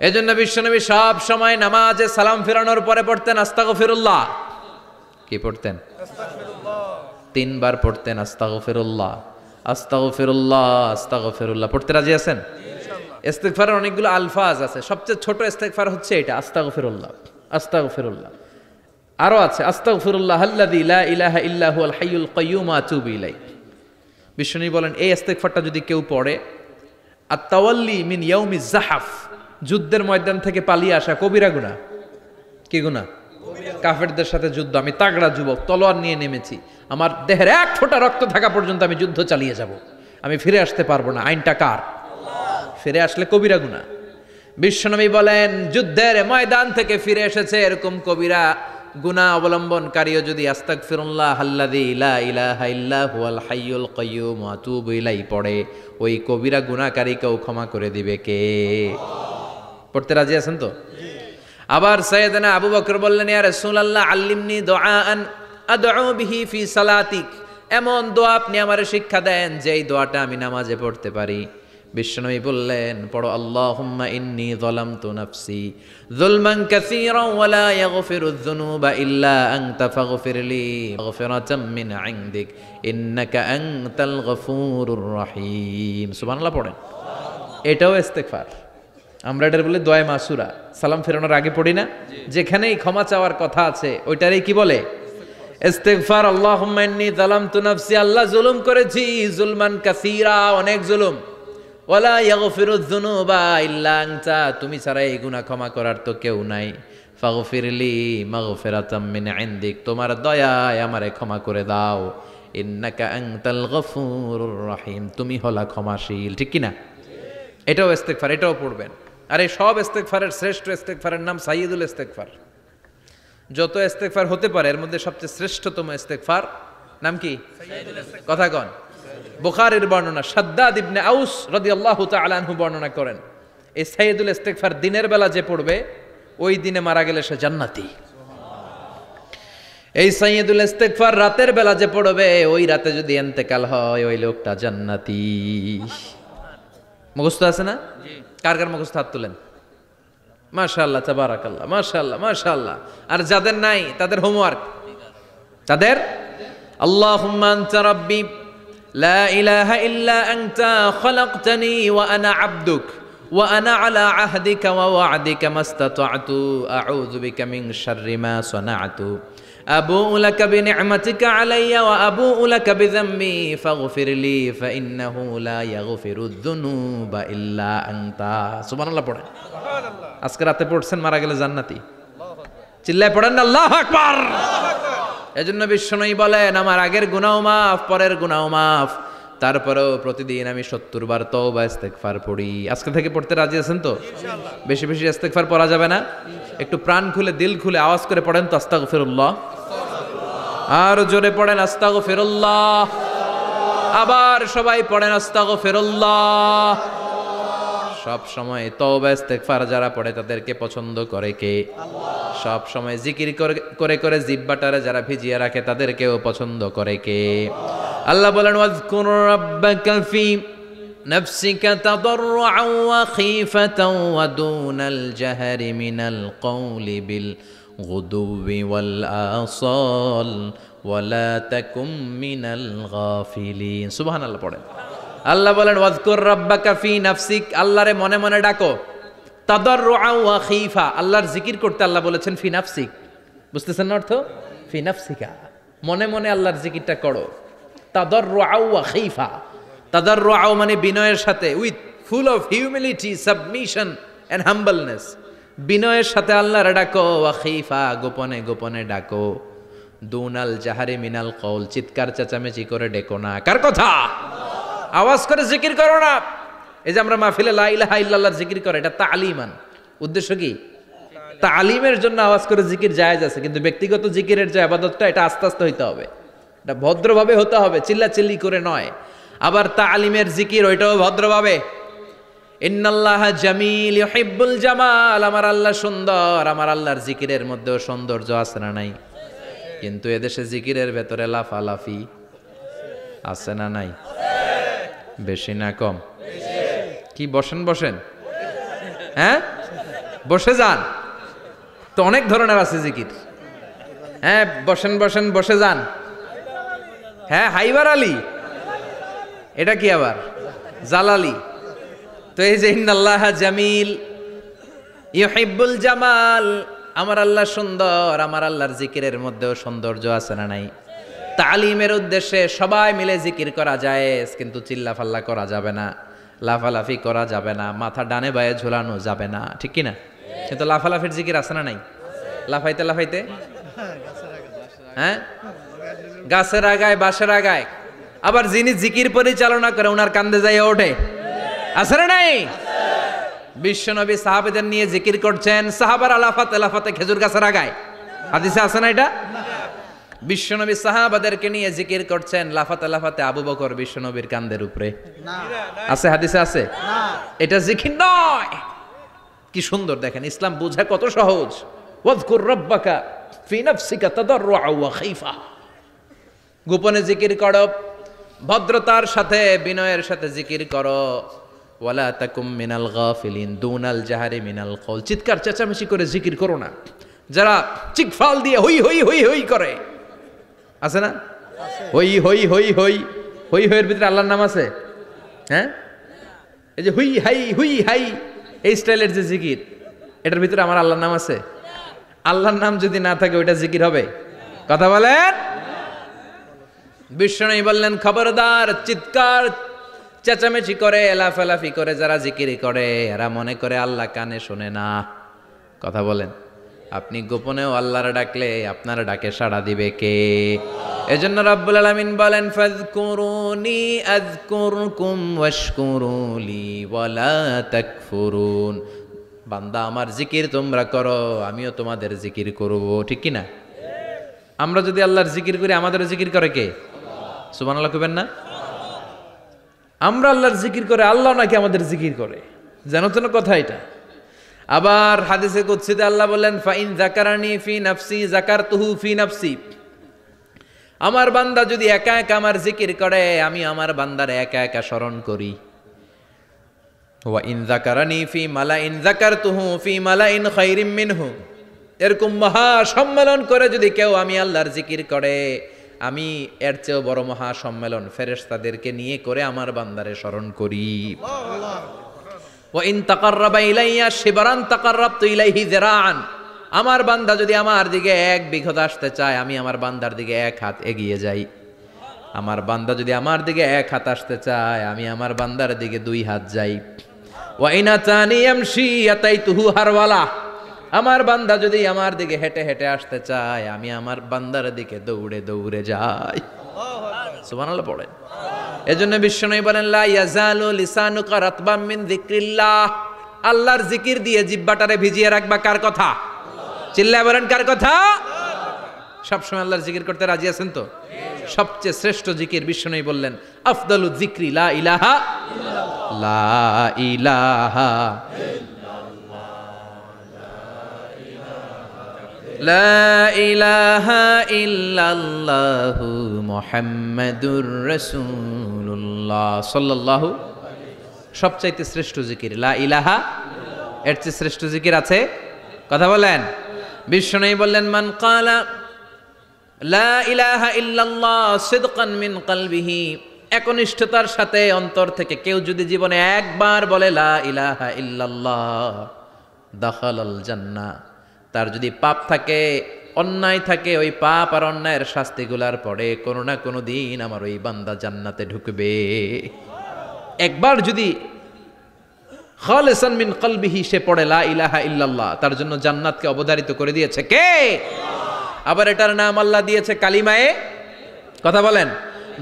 এজন্য বিশ্বনবী সব সময় নামাজে সালাম ফেরানোর পরে পড়তেন আস্তাগফিরুল্লাহ। কি পড়তেন? তিনবার পড়তেন আস্তাগফিরুল্লাহ, আস্তাগফিরুল্লাহ, আস্তাগফিরুল্লাহ। পড়তে রাজি আছেন? ইস্তিগফারের অনেকগুলো আলফাজ আছে, সবচেয়ে ছোট ইস্তিগফার হচ্ছে এটা, আস্তাগফিরুল্লাহ, আস্তাগফিরুল্লাহ। আরো আছে আস্তাগফিরুল্লাহ আল্লাযী লা ইলাহা ইল্লা হুয়াল হাইয়ুল কাইয়্যুম ওয়া আতুবু ইলাইহি। বিশ্বনবী বলেন এই ইস্তিগফারটা যদি কেউ পড়ে, আত-তাওয়াল্লি মিন ইয়াউমিজ জাহাফ, যুদ্ধের ময়দান থেকে পালিয়ে আসা কবিরা গুনাহ। কি গুনাহ? কাফেরদের সাথে যুদ্ধ, আমি তাগড়া যুবক, তলোয়ার নিয়ে নেমেছি, আমার দেহের এক ফোঁটা রক্ত থাকা পর্যন্ত আমি যুদ্ধ চালিয়ে যাব, আমি ফিরে আসতে পারবো না, আইনটা কার? ফিরে আসলে কবিরা গুনাহ। বিশ্বনবী বলেন যুদ্ধের ময়দান থেকে ফিরে এসেছে এরকম কবিরা গুনাহ অবলম্বনকারীও যদি আস্তাগফিরুল্লাহ আল্লাযী লা ইলাহা ইল্লা হুয়াল হাইয়ুল কাইয়্যুম ওয়া আতুবু ইলাইহি পড়ে, ওই কবিরা গুনাহকারীকেও ক্ষমা করে দিবে কে? পড়তে রাজি আছেন তো? আবার সাইয়েদনা আবু বকর বললেন ইয়া রাসূলুল্লাহ আল্লিমনি দুআআন আদউ বিহি ফি সালাতিক, এমন দোয়া আপনি আমারে শিক্ষা দেন যেই দোয়াটা আমি নামাজে পড়তে পারি। বিশ্বনবী বললেন পড়ো আল্লাহুম্মা ইন্নী যালামতু নাফসি যুলমান কাসীরান ওয়া লা ইয়াগফিরুয যুনুবা ইল্লা আনতা ফাগফিরলি মাগফিরাতাম মিন ইনদিক ইন্নাকা আনতাল গফুরুর রহিম। সুবহানাল্লাহ পড়েন। এটাও ইস্তিগফার। আমরা এটার বলে দোয়া মাসুরা, সালাম ফেরানোর আগে পড়ি না? যেখানেই ক্ষমা চাওয়ার কথা আছে ওইটারই কি বলে? ইস্তিগফার। আল্লাহুম্মা ইন্নী যালামতু নাফসি, আল্লাহ জুলুম করেছি, যুলমান কাসীরা, অনেক জুলুম, ওয়ালা ইয়াগফিরুয যুনুবা ইল্লা আনতা, তুমি ছাড়া এই গুনাহ ক্ষমা করার তো কেউ নাই, ফাগফিরলি মাগফিরাতাম মিন ইনদিক, তোমার দয়ায় আমারে ক্ষমা করে দাও, ইন্নাকা আনতাল গফুরুর রহিম, তুমি হলা ক্ষমাশীল। ঠিক কি না? এটাও ইস্তিগফার, এটাও পড়বেন। আর এই সব ইস্তিগফারের শ্রেষ্ঠ ইস্তিগফারের নাম সাইয়্যিদুল ইস্তিগফার। যত ইস্তিগফার হতে পারে এর মধ্যে সবচেয়ে শ্রেষ্ঠতম ইস্তিগফার নাম কি? কথা কন। বুখারীর বর্ণনা, শাদ্দাদ ইবনে আউস রাদিয়াল্লাহু তাআলা আনহু বর্ণনা করেন, এই সাইয়্যিদুল ইস্তিগফার দিনের বেলা যে পড়বে ওই দিনে মারা গেলে সে জান্নাতি। এই সাইয়্যিদুল ইস্তিগফার রাতের বেলা যে পড়বে ওই রাতে যদি ইন্তেকাল হয় ওই লোকটা জান্নাতি। মুখস্থ আছে না? কার কার মুখস্থ? হাত তুলেন। মাশাআল্লাহ, তাবারাকাল্লাহ, মাশাআল্লাহ, মাশাআল্লাহ। আর যাদের নাই তাদের হোমওয়ার্ক, তাদের আল্লাহুম্মা আনতা রাব্বি লা ইলাহা ইল্লা আনতা খালাকতানি ওয়া আনা আবদুক ওয়া আনা আলা আহদিকা ওয়া ওয়া'দিকা মাস্তাতা'তু আউযু বিকা মিন শাররি মা সানা'তু আবুউ লাকা বিনি'মাতিকা আলাইয়া ওয়া আবুউ লাকা বিযামবি ফাগফিরলি ফাইন্নাহু লা ইয়াগফিরুয যুনুবা ইল্লা আনতা। সুবহানাল্লাহ পড়েন। আজকে রাতে পড়ছেন, মারা গেলে জান্নাতি। চিল্লায় পড়েন না আল্লাহু আকবার। এজন্য বিশ্বনবী বলেন আমার আগের গুনাহ মাফ, পরের গুনাহ মাফ, তারপরেও প্রতিদিন আমি 70 বার তওবা ইস্তিগফার পড়ি। আজকে থেকে পড়তে রাজি আছেন তো? বেশি বেশি ইস্তিগফার পড়া যাবে না? একটু প্রাণ খুলে দিল খুলে আওয়াজ করে পড়েন তো আস্তাগফিরুল্লাহ। আর জোরে পড়েন আস্তাগফিরুল্লাহ। আবার সবাই পড়েন আস্তাগফিরুল্লাহ। সব সময় তওবা ইস্তিগফার যারা পড়ে তাদেরকে পছন্দ করে কে? আল্লাহ। সব সময় জিকির করে করে জিহ্বাটারে যারা ভিজিয়ে রাখে তাদেরকেও পছন্দ করে কে? আল্লাহ বলেন ওয়াজকুর রাব্বাকা ফি নাফসিকা তাদাররুআন ওয়া খীফাতান ওয়া দুনাল জাহরি মিনাল কওলি বিল গুদুবি ওয়াল আসাল ওয়া লা তাকুম মিনাল গাফিলিন। সুবহানাল্লাহ পড়েন। আল্লাহ বলেন ওয়াজকুর রাব্বাকা ফি নাফসিক, আল্লাহরে মনে মনে ডাকো, তাদাররুআন ওয়া খীফা, আল্লাহর জিকির করতে আল্লাহ বলেছেন ফি নাফসিক। বুঝতেছেন না অর্থ? ফি নাফসিকা, মনে মনে আল্লাহর জিকিরটা করো। তাদাররুআন ওয়া খীফা, তাদাররুআন মানে বিনয়ের সাথে, with full of humility, submission and humbleness, বিনয়ের সাথে আল্লাহরে ডাকো। ওয়া খীফা, গোপনে গোপনে ডাকো। দুনাল জাহারি মিনাল কওল, চিৎকার চেঁচামেচি করে ডেকো না। কার কথা? আওয়াজ করে জিকির করো না। এই যে আমরা মাহফিলে লা ইলাহা ইল্লাল্লাহ জিকির করে, এটা তালিমান। উদ্দেশ্য কি? তালিমের জন্য আওয়াজ করে জিকির জায়েজ আছে, কিন্তু ব্যক্তিগত জিকিরের যে ইবাদতটা এটা আস্তে আস্তে হইতে হবে, এটা ভদ্রভাবে হতে হবে, চিল্লাচিল্লি করে নয়। আবার তালিমের জিকির ওইটাও ভদ্রভাবে। ইন্নাল্লাহা জামিল ইউহিব্বুল জামাল, আমার আল্লাহ সুন্দর, আমার আল্লাহর জিকিরের মধ্যেও সৌন্দর্য আছে না নাই? কিন্তু এদেশে জিকিরের ভেতরে লাফালাফি আছে না নাই? বেশি না কম? কি বসেন বসেন? হ্যাঁ, বসে যান, তো অনেক ধরনের আছে জিকির। হ্যাঁ, বসেন বসেন বসে যান। হ্যাঁ, হাইবার আলী, এটা কি আবার জালালি? তো এই যে ইন্নাল্লাহা জামিল ইউহিব্বুল জামাল, আমার আল্লাহ সুন্দর, আমার আল্লাহর জিকিরের মধ্যেও সৌন্দর্য আছে না নাই? তালিমের উদ্দেশ্যে সবাই মিলে জিকির করা যায়, কিন্তু চিল্লাফাল্লা করা যাবে না, লাফালাফি করা যাবে না, মাথা ডানে বায়ে ঝুলানো যাবে না, ঠিক কি না? কিন্তু লাফালাফির জিকির আছে না নাই? লাফাইতে লাফাইতে, হ্যাঁ, গাছের আগায় বাঁশের আগায়। আবার যিনি জিকির পরিচালনা করে ওনার কান্দে যাই ওঠে, আছে না নাই? বিশ্বনবী সাহাবাদের নিয়ে জিকির করছেন, সাহাবারা লাফাতে লাফাতে খেজুর গাছের আগায়, হাদিসে আছে না এটা? বিশ্বনবী সাহাবাদেরকে নিয়ে জিকির করছেন, লাফাতে লাফাতে আবু বকর বিশ্বনবীর কান্দের উপরে, আছে হাদিসে আছে? এটা জিকির নয়। কি সুন্দর দেখেন, ইসলাম বোঝা কত সহজ। ওয়াজকুর রাব্বাকা ফি নাফসিকা তাদাররুআ ওয়া খাইফা, গোপনে জিকির করো, ভদ্রতার সাথে বিনয়ের সাথে জিকির করো। ওয়ালা তাকুম মিনাল গাফিলিন দুনাল জাহারি মিনাল কওল, চিৎকার চেঁচামেচি করে জিকির করো না। যারা চিকফাল দিয়ে হই হই হই হই করে, আছে না? হই হই হই হই হই হইয়ের ভিতরে আল্লাহর নাম আছে? হ্যাঁ, এই যে হুই হাই হুই হাই, এই স্টাইলের যে জিকির, এটার ভিতরে আমার আল্লাহর নাম আছে? আল্লাহর নাম যদি না থাকে ওইটা জিকির হবে? কথা বলেন। বিশ্বনবী বললেন, খবরদার, চিৎকার চেঁচামেচি করে লাফালাফি করে যারা জিকির করে এরা মনে করে আল্লাহ কানে শোনে না। কথা বলেন। আপনি গোপনেও আল্লাহর ডাকলে আপনার ডাকে সাড়া দিবে কে? এজন্য রাব্বুল আলামিন বলেন, ফাযকুরুনি আযকুরকুম ওয়াশকুরুলি ওয়ালা তাকফুরুন। বান্দা, আমার জিকির তোমরা করো, আমিও তোমাদের জিকির করব, ঠিক কি না? আমরা যদি আল্লাহর জিকির করি, আমাদের জিকির করে কে? সুবহানাল্লাহ কইবেন না? আমরা আল্লাহর জিকির করে, আল্লাহ নাকি আমাদের জিকির করে, জানো তো না কথা এটা? আবার হাদিসে কুদসিতে আল্লাহ বললেন, ফাইন যাকারানি ফি নাফসি যাকারতুহু ফি নাফসি। আমার বান্দা যদি একা একা আমার জিকির করে, আমি আমার বান্দারে একা একা স্মরণ করি। ওয়া ইন যাকারানি ফি মালাইন যাকারতুহু ফি মালাইন খায়রিম মিনহু। এরকম মহা সম্মেলন করে যদি কেউ আমি আল্লাহর জিকির করে, আমি এর চেয়েও বড় মহা সম্মেলন ফেরেশতাদেরকে নিয়ে করে আমার বান্দারে স্মরণ করি। ওয়া ইন তাকাররাবা ইলাইয়া শিবরান তাকাররাবতু ইলাইহি যিরাআন। আমার বান্দা যদি আমার দিকে এক বিঘত আসতে চায়, আমি আমার বান্দার দিকে এক হাত এগিয়ে যাই। আমার বান্দা যদি আমার দিকে এক হাত আসতে চায়, আমি আমার বান্দার দিকে দুই হাত যাই। ওয়া ইন আতানি ইয়ামশি আতাইতুহু হারওয়ালা। আমার বান্দা যদি আমার দিকে হেঁটে হেঁটে আসতে চায়, আমি আমার বান্দার দিকে দৌড়ে দৌড়ে যাই। সুবহানাল্লাহ পড়েন। এজন্য বিশ্বনবী বলেন, লা ইয়াজালু লিসানুকা রাতবাম মিন যিকরিল্লাহ। আল্লাহর জিকির দিয়ে জিহ্বাটারে ভিজিয়ে রাখবা। কার কথা? চিল্লায় বলেন, কার কথা? সবসময় আল্লাহর জিকির করতে রাজি আছেন তো? সবচেয়ে শ্রেষ্ঠ জিকির বিশ্বনবী বললেন, আফদালু যিকরি লা ইলাহা ইল্লাল্লাহ, লা ইলাহা লা ইলাহা ইল্লাল্লাহু মুহাম্মাদুর রাসূলুল্লাহ সাল্লাল্লাহু। সবচাইতে শ্রেষ্ঠ জিকির লা ইলাহা। এর চেয়ে শ্রেষ্ঠ জিকির আছে? কথা বলেন। বিশ্বনবী বললেন, মান ক্বালা লা ইলাহা ইল্লাল্লাহ সিদকান মিন কলবিহি, একনিষ্ঠতার সাথে অন্তর থেকে কেউ যদি জীবনে একবার বলে লা ইলাহা ইল্লাল্লাহ, দাখালাল জান্নাহ। তার যদি পাপ থাকে, অন্যায় থাকে, ওই পাপ আর অন্যায়ের শাস্তিগুলার পরে কোনো না কোনো দিন আমার ওই বান্দা জান্নাতে ঢুকবে। একবার যদি খালিসান মিন কলবিহি সে পড়ে লা ইলাহা ইল্লাল্লাহ, তার জন্য জান্নাতকে অবধারিত করে দিয়েছে কে? আবার এটার নাম আল্লাহ দিয়েছে কালিমায়ে। কথা বলেন।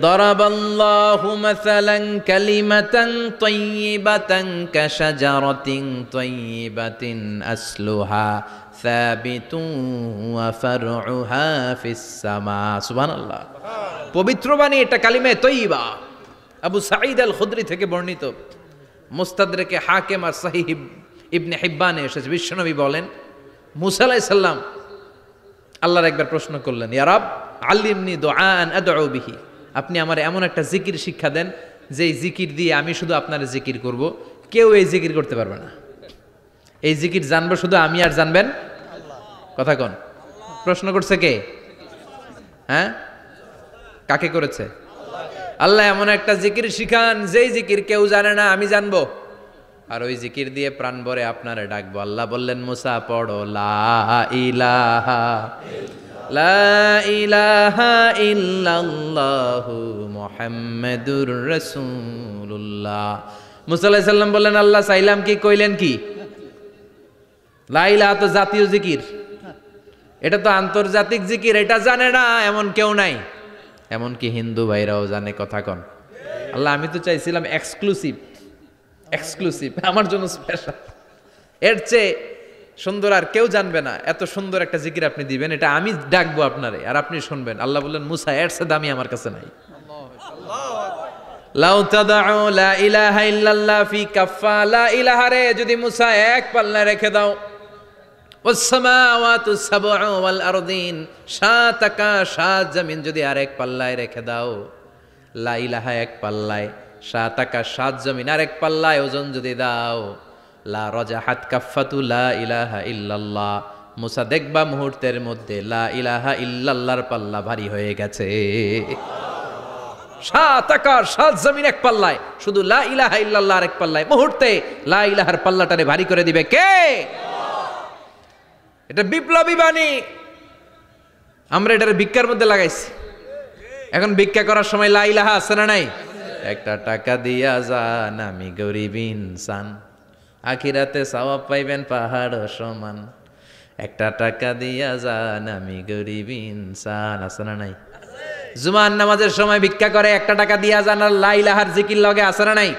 দরাবাল্লাহু মাসালান কালিমাতান তাইয়িবাতান কাশাজারাতিন তাইয়িবাতিন আসলুহা সাবিতুন ওয়া ফারউহা ফিস সামা। সুবহানাল্লাহ। পবিত্র বাণী এটা কালিমায়ে তাইয়িবা। আবু সাঈদ আল খুদরি থেকে বর্ণিত, মুস্তাদরেকে হাকিম আর সহিহ ইবনে হিব্বানে এসেছে। বিশ্বনবী বলেন, মুসা আলাইহিস সালাম আল্লাহর একবার প্রশ্ন করলেন, ইয়া রাব আল্লিমনি দুআআন আদউ বিহি, আপনি আমার এমন একটা জিকির শিক্ষা দেন যেই জিকির দিয়ে আমি শুধু আপনার জিকির করব, কেউ এই জিকির করতে পারবে না। এই জিকির জানবো শুধু আমি, আর জানবেন কথা কোন? প্রশ্ন করছে কে? হ্যাঁ, কাকে করেছে? আল্লাহ এমন একটা জিকির শিখান যেই জিকির কেউ জানে না, আমি জানবো, আর ওই জিকির দিয়ে প্রাণ ভরে আপনারে ডাকবো। আল্লাহ বললেন, মুসা পড়ো লা ইলাহা লা ইলাহা ইল্লাল্লাহু মুহাম্মাদুর রাসূলুল্লাহ। মুসা আলাইহিস সালাম বললেন, আল্লাহ চাইলাম কি, কইলেন কি? লা ইলাহা তো জাতীয় জিকির, এটা তো আন্তর্জাতিক জিকির, এটা জানে না এমন কেউ নাই, এমনকি হিন্দু ভাইরাও জানে। কথা কন। আল্লাহ আমি তো চাইছিলাম এক্সক্লুসিভ, এক্সক্লুসিভ আমার জন্য স্পেশাল, এর চেয়ে সুন্দর আর কেউ জানবে না, এত সুন্দর একটা জিকির আপনি দিবেন, এটা আমি ডাকবো আপনারে আর আপনি শুনবেন। আল্লাহ বললেন, মুসা এর চেয়ে দামি আমার কাছে নাই। লাউ তাদউ লা ইলাহা ইল্লাল্লাহ ফি কাফা, লা ইলাহা রে যদি মুসা এক পাল্লায় রেখে দাও, ওয়াস সামাওয়াতু সাবউ ওয়াল আরদিন, সাত আকাশ সাত জমিন যদি আরেক পাল্লায় রেখে দাও, লা ইলাহা এক পাল্লায়, সাত আকাশ সাত জমিন আরেক পাল্লায় ওজন যদি দাও, লা রাজাহাত কাফাতু লা ইলাহা ইল্লাল্লাহ, মুসা দেখবা মুহূর্তের মধ্যে লা ইলাহা ইল্লাল্লাহর পাল্লা ভারী হয়ে গেছে। সাত আকাশ সাত জমিন এক পাল্লায়, শুধু লা ইলাহা ইল্লাল্লাহ আরেক পাল্লায়, মুহূর্তে লা ইলাহার পাল্লাটারে ভারী করে দিবে কে? এটা বিপ্লবী বাণী। আমরা এটার ভিক্ষার মধ্যে লাগাইছি। এখন ভিক্ষা করার সময় লা ইলাহা আছে না নাই? একটা টাকা দিয়া যান, আমি গরিব ইনসান, আখিরাতে সওয়াব পাইবেন পাহাড় সমান। একটা টাকা দিয়া যান, আমি গরিব ইনসান, আছে না নাই? জুমার নামাজের সময় ভিক্ষা করে, একটা টাকা দিয়া যান, আর লা ইলাহার জিকির লগে, আছে না নাই?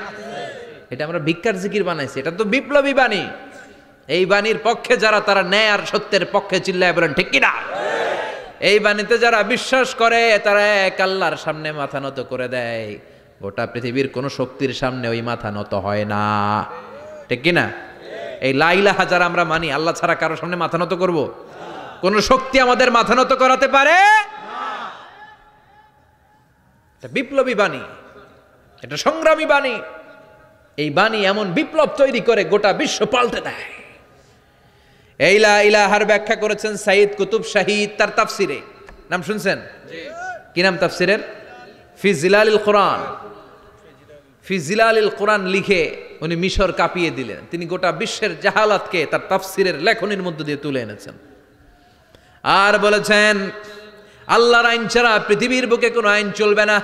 এটা আমরা ভিক্ষার জিকির বানাইছি, এটা তো বিপ্লবী বাণী। এই বাণীর পক্ষে যারা, তারা ন্যায় আর সত্যের পক্ষে চিল্লায় বলেন ঠিক কিনা? এই বাণীতে যারা বিশ্বাস করে, তারা এক আল্লাহর সামনে মাথা নত করে দেয়, গোটা পৃথিবীর কোন শক্তির সামনে ওই মাথা নত হয় না, ঠিক কিনা? এই লা ইলাহা যারা আমরা মানি, আল্লাহ ছাড়া কারোর সামনে মাথা নত করব? কোন শক্তি আমাদের মাথা নত করাতে পারে? এটা বিপ্লবী বাণী, এটা সংগ্রামী বাণী। এই বাণী এমন বিপ্লব তৈরি করে, গোটা বিশ্ব পাল্টে দেয়। এই লা ইলাহার ব্যাখ্যা করেছেন সাইয়্যিদ কুতুব শাহীদ তার তাফসিরে। নাম শুনছেন? কি নাম তাফসিরের? ফি জিলালিল কোরআন। ফি জিলালিল কোরআন লিখে উনি মিশর কাঁপিয়ে দিলেন। তিনি গোটা বিশ্বের জাহালাতকে তার তাফসিরের লেখনীর মধ্য দিয়ে তুলে এনেছেন। আর বলেছেন, আল্লাহর আইন ছাড়া পৃথিবীর বুকে কোনো আইন চলবে না।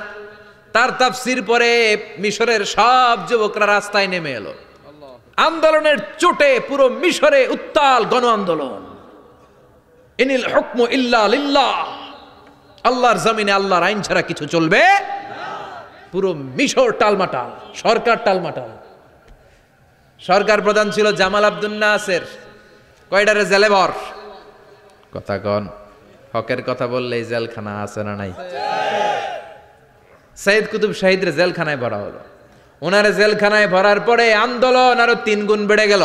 তার তাফসির পরে মিশরের সব যুবকরা রাস্তায় নেমে এলো। আন্দোলনের চোটে পুরো মিশরে উত্তাল গণ আন্দোলন। ইনিল হুকমু ইল্লা লিল্লাহ, আল্লাহর জমিনে আল্লাহর আইন ছাড়া কিছু চলবে না। পুরো মিশর টালমাটাল, সরকার টালমাটাল। সরকার প্রধান ছিল জামাল আব্দুল নাসের। কয়টারে জেলে ভর? কথা কন। হকের কথা বললেই জেলখানা আছে না নাই? সাইয়্যিদ কুতুব শাহীদের জেলখানায় ভরা হলো। ওনারে জেলখানায় ভরার পরে আন্দোলন আরো 3 গুণ বেড়ে গেল।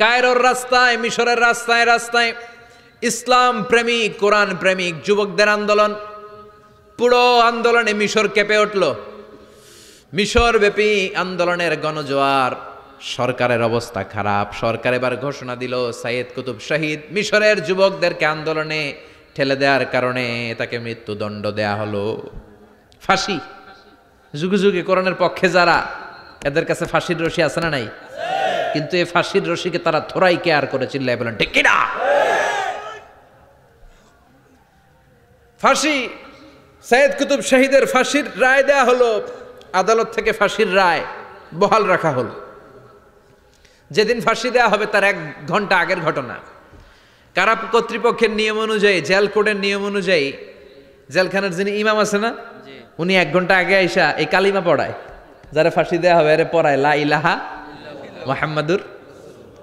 কায়রোর রাস্তায়, মিশরের রাস্তায় রাস্তায় ইসলাম প্রেমিক, কোরআন প্রেমিক যুবকদের আন্দোলন। পুরো আন্দোলনে মিশর কেঁপে উঠল। মিশর ব্যাপী আন্দোলনের গণজোয়ার। সরকারের অবস্থা খারাপ। সরকার এবার ঘোষণা দিল, সাইয়্যিদ কুতুব শাহীদ মিশরের যুবকদেরকে আন্দোলনে ঠেলে দেওয়ার কারণে তাকে মৃত্যুদণ্ড দেয়া হলো, ফাঁসি। যুগে যুগে কোরআনের পক্ষে যারা, এদের কাছে ফাঁসির রশি আছে না নাই? কিন্তু এই ফাঁসির রশিকে তারা থোড়াই কেয়ার করে চিল্লায় বলেন ঠিক কিনা? ফাঁসি, সাইয়্যিদ কুতুব শাহীদের ফাঁসির রায় দেয়া হলো। আদালত থেকে ফাঁসির রায় বহাল রাখা হলো। যেদিন ফাঁসি দেওয়া হবে তার 1 ঘন্টা আগের ঘটনা। কারা কর্তৃপক্ষের নিয়ম অনুযায়ী, জেল কোডের নিয়ম অনুযায়ী, জেলখানার যিনি ইমাম আছে না, উনি 1 ঘন্টা আগে আইসা এই কালিমা পড়ায়, যারা ফাঁসি দেওয়া হবে আরে পড়ায় লা ইলাহা মুহাম্মাদুর।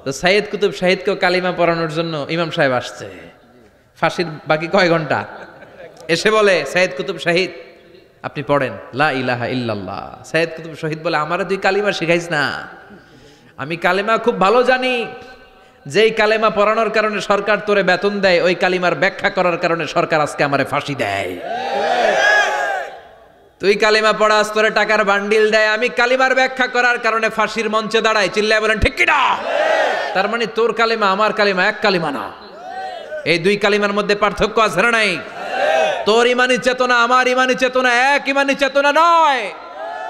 তো সাইয়্যিদ কুতুব শাহীদকেও কালিমা পড়ানোর জন্য ইমাম সাহেব আসছে। ফাঁসির বাকি কয় ঘন্টা, এসে বলে সাইয়্যিদ কুতুব শাহীদ আপনি পড়েন লা ইলাহা ইল্লাল্লাহ। সাইয়্যিদ কুতুব শাহীদ বলে, আমারে তুই কালিমা শিখাইস না, আমি কালিমা খুব ভালো জানি। যেই কালিমা পড়ানোর কারণে সরকার তোরে বেতন দেয়, ওই কালিমার ব্যাখ্যা করার কারণে সরকার আজকে আমারে ফাঁসি দেয়। তুই কালিমা পড়াস, তোরে টাকার বান্ডিল দেয়, আমি কালিমার ব্যাখ্যা করার কারণে ফাঁসির মঞ্চে দাঁড়াই। চিল্লায় বলেন ঠিক কিনা? তার মানে তোর কালিমা আমার কালিমা এক কালিমা না, এই দুই কালিমার মধ্যে পার্থক্য আছে না নাই? তোর ইমানি চেতনা আমার ইমানি চেতনা এক ইমানি চেতনা নয়।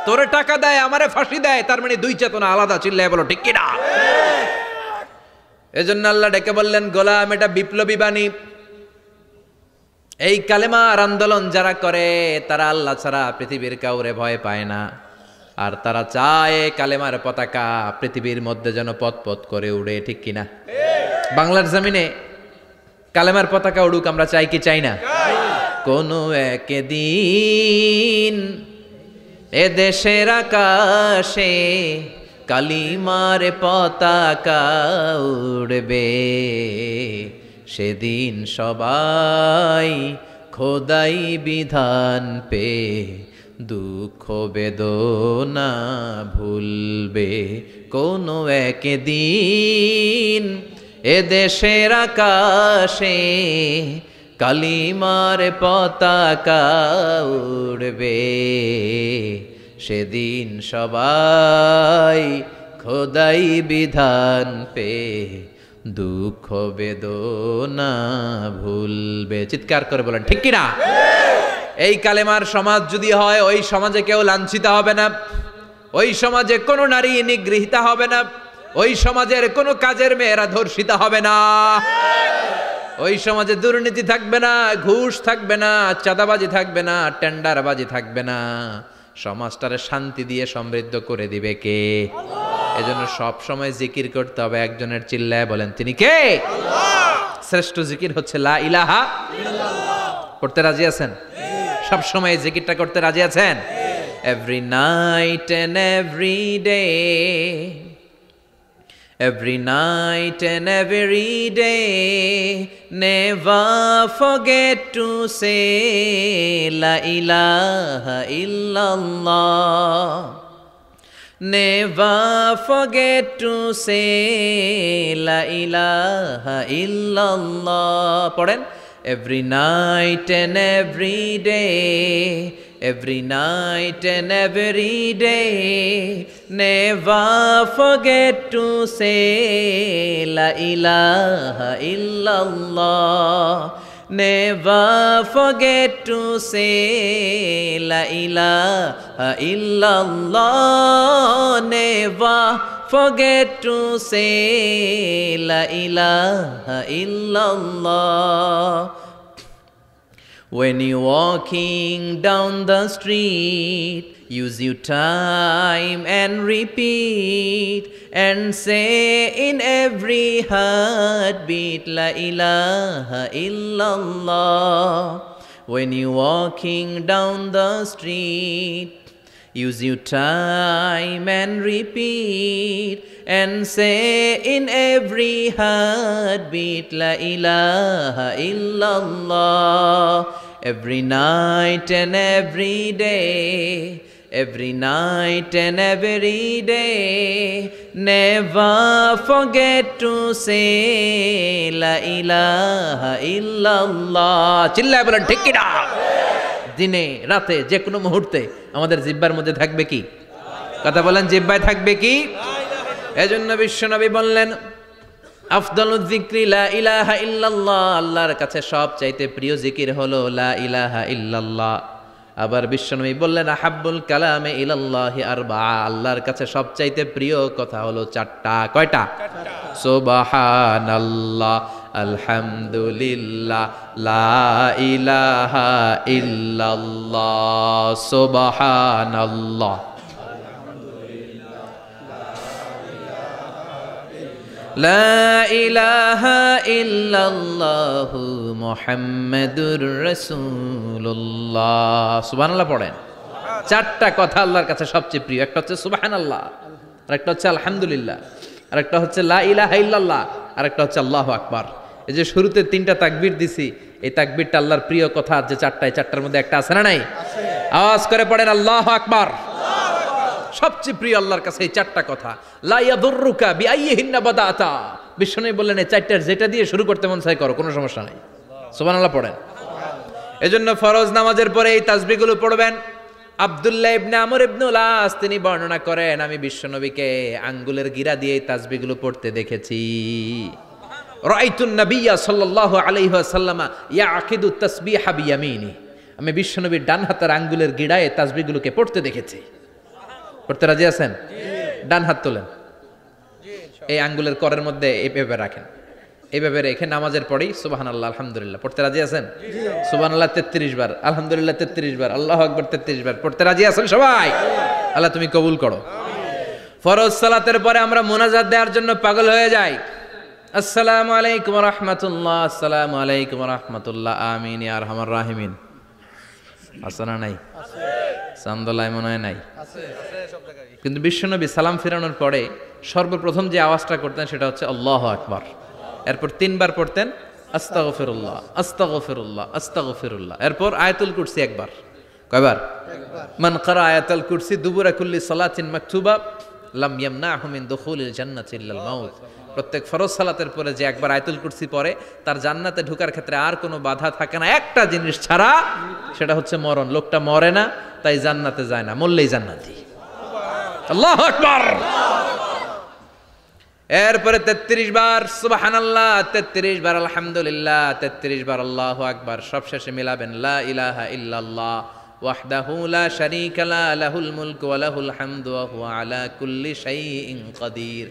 তোরে টাকা দেয় আমারে ফাঁসি দেয়, তার মানে দুই চেতনা আলাদা। চিল্লায় বলো ঠিক কিনা? এজন্য আল্লাহ ডেকে বললেন, গোলাম এটা বিপ্লবী বাণী। এই কালেমার আন্দোলন যারা করে তারা আল্লাহ ছাড়া পৃথিবীর কাউরে ভয় পায় না, আর তারা চায় কালেমার পতাকা পৃথিবীর মধ্যে যেন পথ করে উড়ে। ঠিক কিনা? বাংলার জমিনে কালেমার পতাকা উড়ুক আমরা চাই কি চাই না? কোনো একদিন এ দেশের আকাশে কালিমার পতাকা উড়বে, সেদিন সবাই খোদাই বিধান পে দুঃখ বেদনা ভুলবে। কোনো একদিন এ দেশের আকাশে কালিমার পতাকা উড়বে, সেদিন সবাই খোদাই বিধান পে দুঃখ বেদনা ভুলবে। চিৎকার করে বলেন ঠিক কিনা? এই কালেমার সমাজ যদি হয়, ওই সমাজে কেউ লাঞ্ছিত হবে না, ওই সমাজে কোনো নারী নিগৃহীতা হবে না, ওই সমাজের কোনো কাজের মেয়েরা ধর্ষিতা হবে না, ওই সমাজে দুর্নীতি থাকবে না, ঘুষ থাকবে না, চাঁদাবাজি থাকবে না, টেন্ডারবাজি থাকবে না। সমাজটারে শান্তি দিয়ে সমৃদ্ধ করে দিবে কে? এজন্য সব সময় জিকির করতে হবে একজনের। চিল্লায় বলেন তিনি কে? শ্রেষ্ঠ জিকির হচ্ছে লা ইলাহা ইল্লাল্লাহ। করতে রাজি আছেন? সব সময় জিকিরটা করতে রাজি আছেন? Every night and every day, every night and every day, never forget to say la ilaha illallah, never forget to say la ilaha illallah. পড়েন, every night and every day, every night and every day, never forget to say la ilaha illallah, never forget to say la ilaha illallah, never forget to say la ilaha illallah. When you're walking down the street, use your time and repeat and say in every heartbeat la ilaha illallah. When you're walking down the street, use your time and repeat and say in every heartbeat la ilaha illallah. Every night and every day, every night and every day, never forget to say la ilaha illallah. চিল্লায় বলেন ঠিক কি না? দিনে রাতে যে কোনো মুহূর্তে আমাদের জিহ্বার মধ্যে থাকবে কি? কথা বলেন, জিহ্বায় থাকবে কি? এজন্য বিশ্বনবী বললেন, আফদালুয যিকরি লা ইলাহা ইল্লাল্লাহ, আল্লাহর কাছে সবচাইতে প্রিয় জিকির হলো লা ইলাহা ইল্লাল্লাহ। আবার বিশ্বনবী বললেন, আহাব্বুল কালামে ইলাল্লাহি আরবাআ, আল্লাহর কাছে সবচাইতে প্রিয় কথা হলো চারটা। কয়টা? সুবহানাল্লাহ, আলহামদুলিল্লাহ, লা ইলাহা ইল্লাল্লাহ। সুবহানাল্লাহ, লা ইলাহা ইল্লাল্লাহু মুহাম্মাদুর রাসূলুল্লাহ। সুবহানাল্লাহ পড়েন। চারটা কথা আল্লাহর কাছে সবচেয়ে প্রিয়। একটা হচ্ছে সুবহানাল্লাহ, আরেকটা হচ্ছে আলহামদুলিল্লাহ, আরেকটা হচ্ছে লা ইলাহা ইল্লাল্লাহ, আরেকটা হচ্ছে আল্লাহু আকবার। এই যে শুরুতে তিনটা তাকবীর দিছি, এই তাকবীরটা আল্লাহর প্রিয় কথা যে চারটায়, চারটার মধ্যে একটা আছে না নাই? আওয়াজ করে পড়েন আল্লাহু আকবার। সবচেয়ে প্রিয় আল্লাহর কাছে এই চারটা কথা। লা ইয়াদুররুকা বিআইয়িহিন্না বাদাতা, বিষ্ণু বললেন এই চারটার যেটা দিয়ে শুরু করতে মন চাই করো, কোনো সমস্যা নাই। সুবহানাল্লাহ পড়েন। এজন্য ফরজ নামাজের পরে এই তাসবিহগুলো পড়বেন। আব্দুল্লাহ ইবনে আমর ইবনে উলাস তিনি বর্ণনা করেন, আমি বিশ্বনবীকে আঙ্গুলের গিরা দিয়ে তাসবিহগুলো পড়তে দেখেছি। রাআইতুন নাবিয়্যা সাল্লাল্লাহু আলাইহি ওয়াসাল্লাম ইয়াকিদু তাসবিহা বিয়ামিনি, আমি বিশ্বনবীর ডান হাতের আঙ্গুলের গিরায় তাসবিহগুলোকে পড়তে দেখেছি। পড়তে রাজি আছেন? ডান হাত তোলেন, এই আঙ্গুলের করের মধ্যে এইভাবে রাখেন, এইভাবে রেখে নামাজের পরেই সুবহানাল্লাহ আলহামদুলিল্লাহ পড়তে রাজি আছেন? সুবহানাল্লাহ 33 বার, আলহামদুলিল্লাহ 33 বার, আল্লাহু আকবার 33 বার পড়তে রাজি আছেন সবাই? আল্লাহ তুমি কবুল করো। ফরজ সালাতের পরে আমরা মুনাজাত দেওয়ার জন্য পাগল হয়ে যাই। আসসালামু আলাইকুম ওয়া রাহমাতুল্লাহ, আসসালামু আলাইকুম ওয়া রাহমাতুল্লাহ, আমিন ইয়া আরহামার রাহিমিন। আছে না নাই? চান্দলায় মনে হয় নাই, কিন্তু বিশ্বনবী সালাম ফেরানোর পরে সর্বপ্রথম যে আওয়াজটা করতেন সেটা হচ্ছে আল্লাহু আকবার। এরপর 3 বার পড়তেন আস্তাগফিরুল্লাহ আস্তাগফিরুল্লাহ আস্তাগফিরুল্লাহ। এরপর আয়াতুল কুরসি একবার। কয়বার? মান ক্বারা আয়াতুল কুরসি দুবুরা কুল্লি সালাতিন মাকতুবা লাম ইয়ামনাহু মিন দুখুলিল জান্নাতি ইল্লাল মাউত। প্রত্যেক ফরজ সালাতের পরে যে একবার আয়াতুল কুরসি পড়ে তার জান্নাতে ঢোকার ক্ষেত্রে আর কোনো বাধা থাকে না, একটা জিনিস ছাড়া, সেটা হচ্ছে মরণ। লোকটা মরে না তাই জান্নাতে যায় না, মরলেই জান্নাতি। আল্লাহু আকবার। এরপরে 33 বার সুবহানাল্লাহ, 33 বার আলহামদুলিল্লাহ, 33 বার আল্লাহু আকবার। সবশেষে মিলাবেন লা ইলাহা ইল্লাল্লাহ ওয়াহদাহু লা শারীকা লা লাহুল মুলকু ওয়া লাহুল হামদু ওয়া হুয়া আলা কুল্লি শাইইন কাদির।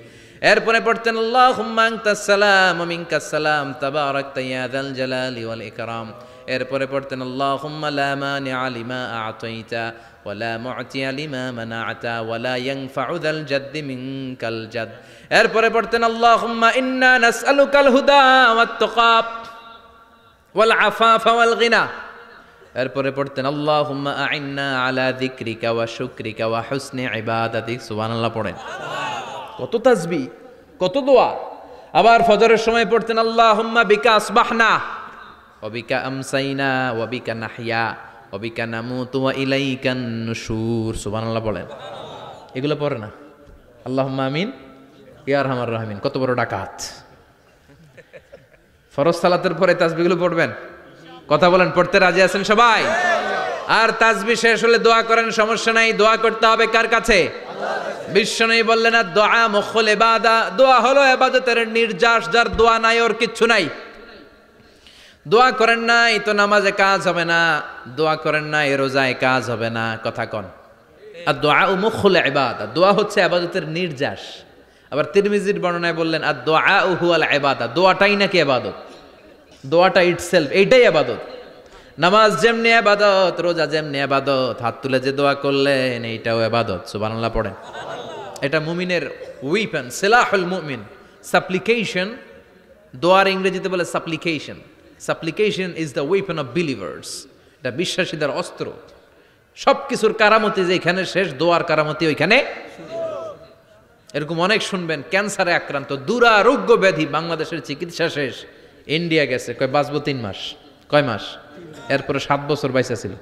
এরপরে পড়তেন আল্লাহুম্মা আনতাস সালাম ওয়া মিনকাস সালাম তাবারাকতা ইয়া যাল জালালি ওয়াল ইকরাম। এরপরে পড়তেন আল্লাহুম্মা লা মানিআ লিমা আ'তাইতা ওয়া লা মু'তিয়া লিমা মানা'তা ওয়া লা ইয়ানফা'ু যাল জাদ্দি মিনকাল জাদ। এরপরে পড়তেন আল্লাহুম্মা ইন্না নাসআলুকাল হুদা ওয়াত তুকা ওয়াল আফাফা ওয়াল গিনা। এরপরে পড়তেন আল্লাহুম্মা আ'ইন্না আলা যিকরিকা ওয়া শুকরিকা ওয়া হুসনি ইবাদাতিক। সুবহানাল্লাহ পড়েন। কত তাসবিহ, কত দোয়া। আবার ফজরের সময় পড়তেন আল্লাহুম্মা বিকা আসবাহনা ওয়া বিকা আমসাইনা ওয়া বিকা নাহইয়া ওয়া বিকা নামুতু ওয়া ইলাইকান নুশুর। সুবহানাল্লাহ পড়েন। এগুলো পড়ে না? আল্লাহুম্মা আমিন ইয়া আরহামার রাহিমিন। কত বড় ডাকাত। ফরজ সালাতের পরে তাসবিহগুলো পড়বেন? কথা বলেন, পড়তে রাজি আছেন সবাই? আর তাসবিহ শেষ হলে দোয়া করেন, সমস্যা নাই। দোয়া করতে হবে কার কাছে? বিশ্বনবী বললেন না, দোয়া মুখুল ইবাদা, দোয়া হলো ইবাদতের নির্যাস। যার দোয়া নাই ওর কিচ্ছু নাই। দোয়া করেন নাই তো নামাজে কাজ হবে না, দোয়া করেন নাই রোজায় কাজ হবে না। কথা কন। আর দোয়া মুখুল ইবাদা, দোয়া হচ্ছে ইবাদতের নির্যাস। আবার তিরমিজির বর্ণনায় বললেন আর দোয়া হুয়াল ইবাদা, দোয়াটাই নাকি ইবাদত। দোয়াটা ইটসেলফ, এইটাই ইবাদত। নামাজ যেমনি ইবাদত, রোজা যেমনি ইবাদত, হাত তুলে যে দোয়া করলেন এইটাও ইবাদত। সুবহানাল্লাহ পড়েন। এটা মুমিনের উইপন, সিলাহুল মুমিন। সাপ্লিকেশন, দোয়ার ইংরেজিতে বলে সাপ্লিকেশন। সাপ্লিকেশন is the weapon of believers. এটা বিশ্বাসীদের অস্ত্র। সব কিছুর কারামতি যেখানে শেষ, দোয়ার কারামতি ওইখানে। এরকম অনেক শুনবেন ক্যান্সারে আক্রান্ত, দুরারোগ্য ব্যাধি, বাংলাদেশের চিকিৎসা শেষ, ইন্ডিয়া গেছে, কয় বাঁচবো 3 মাস। কয় মাস? এরপরে 7 বছর বাইসা ছিল।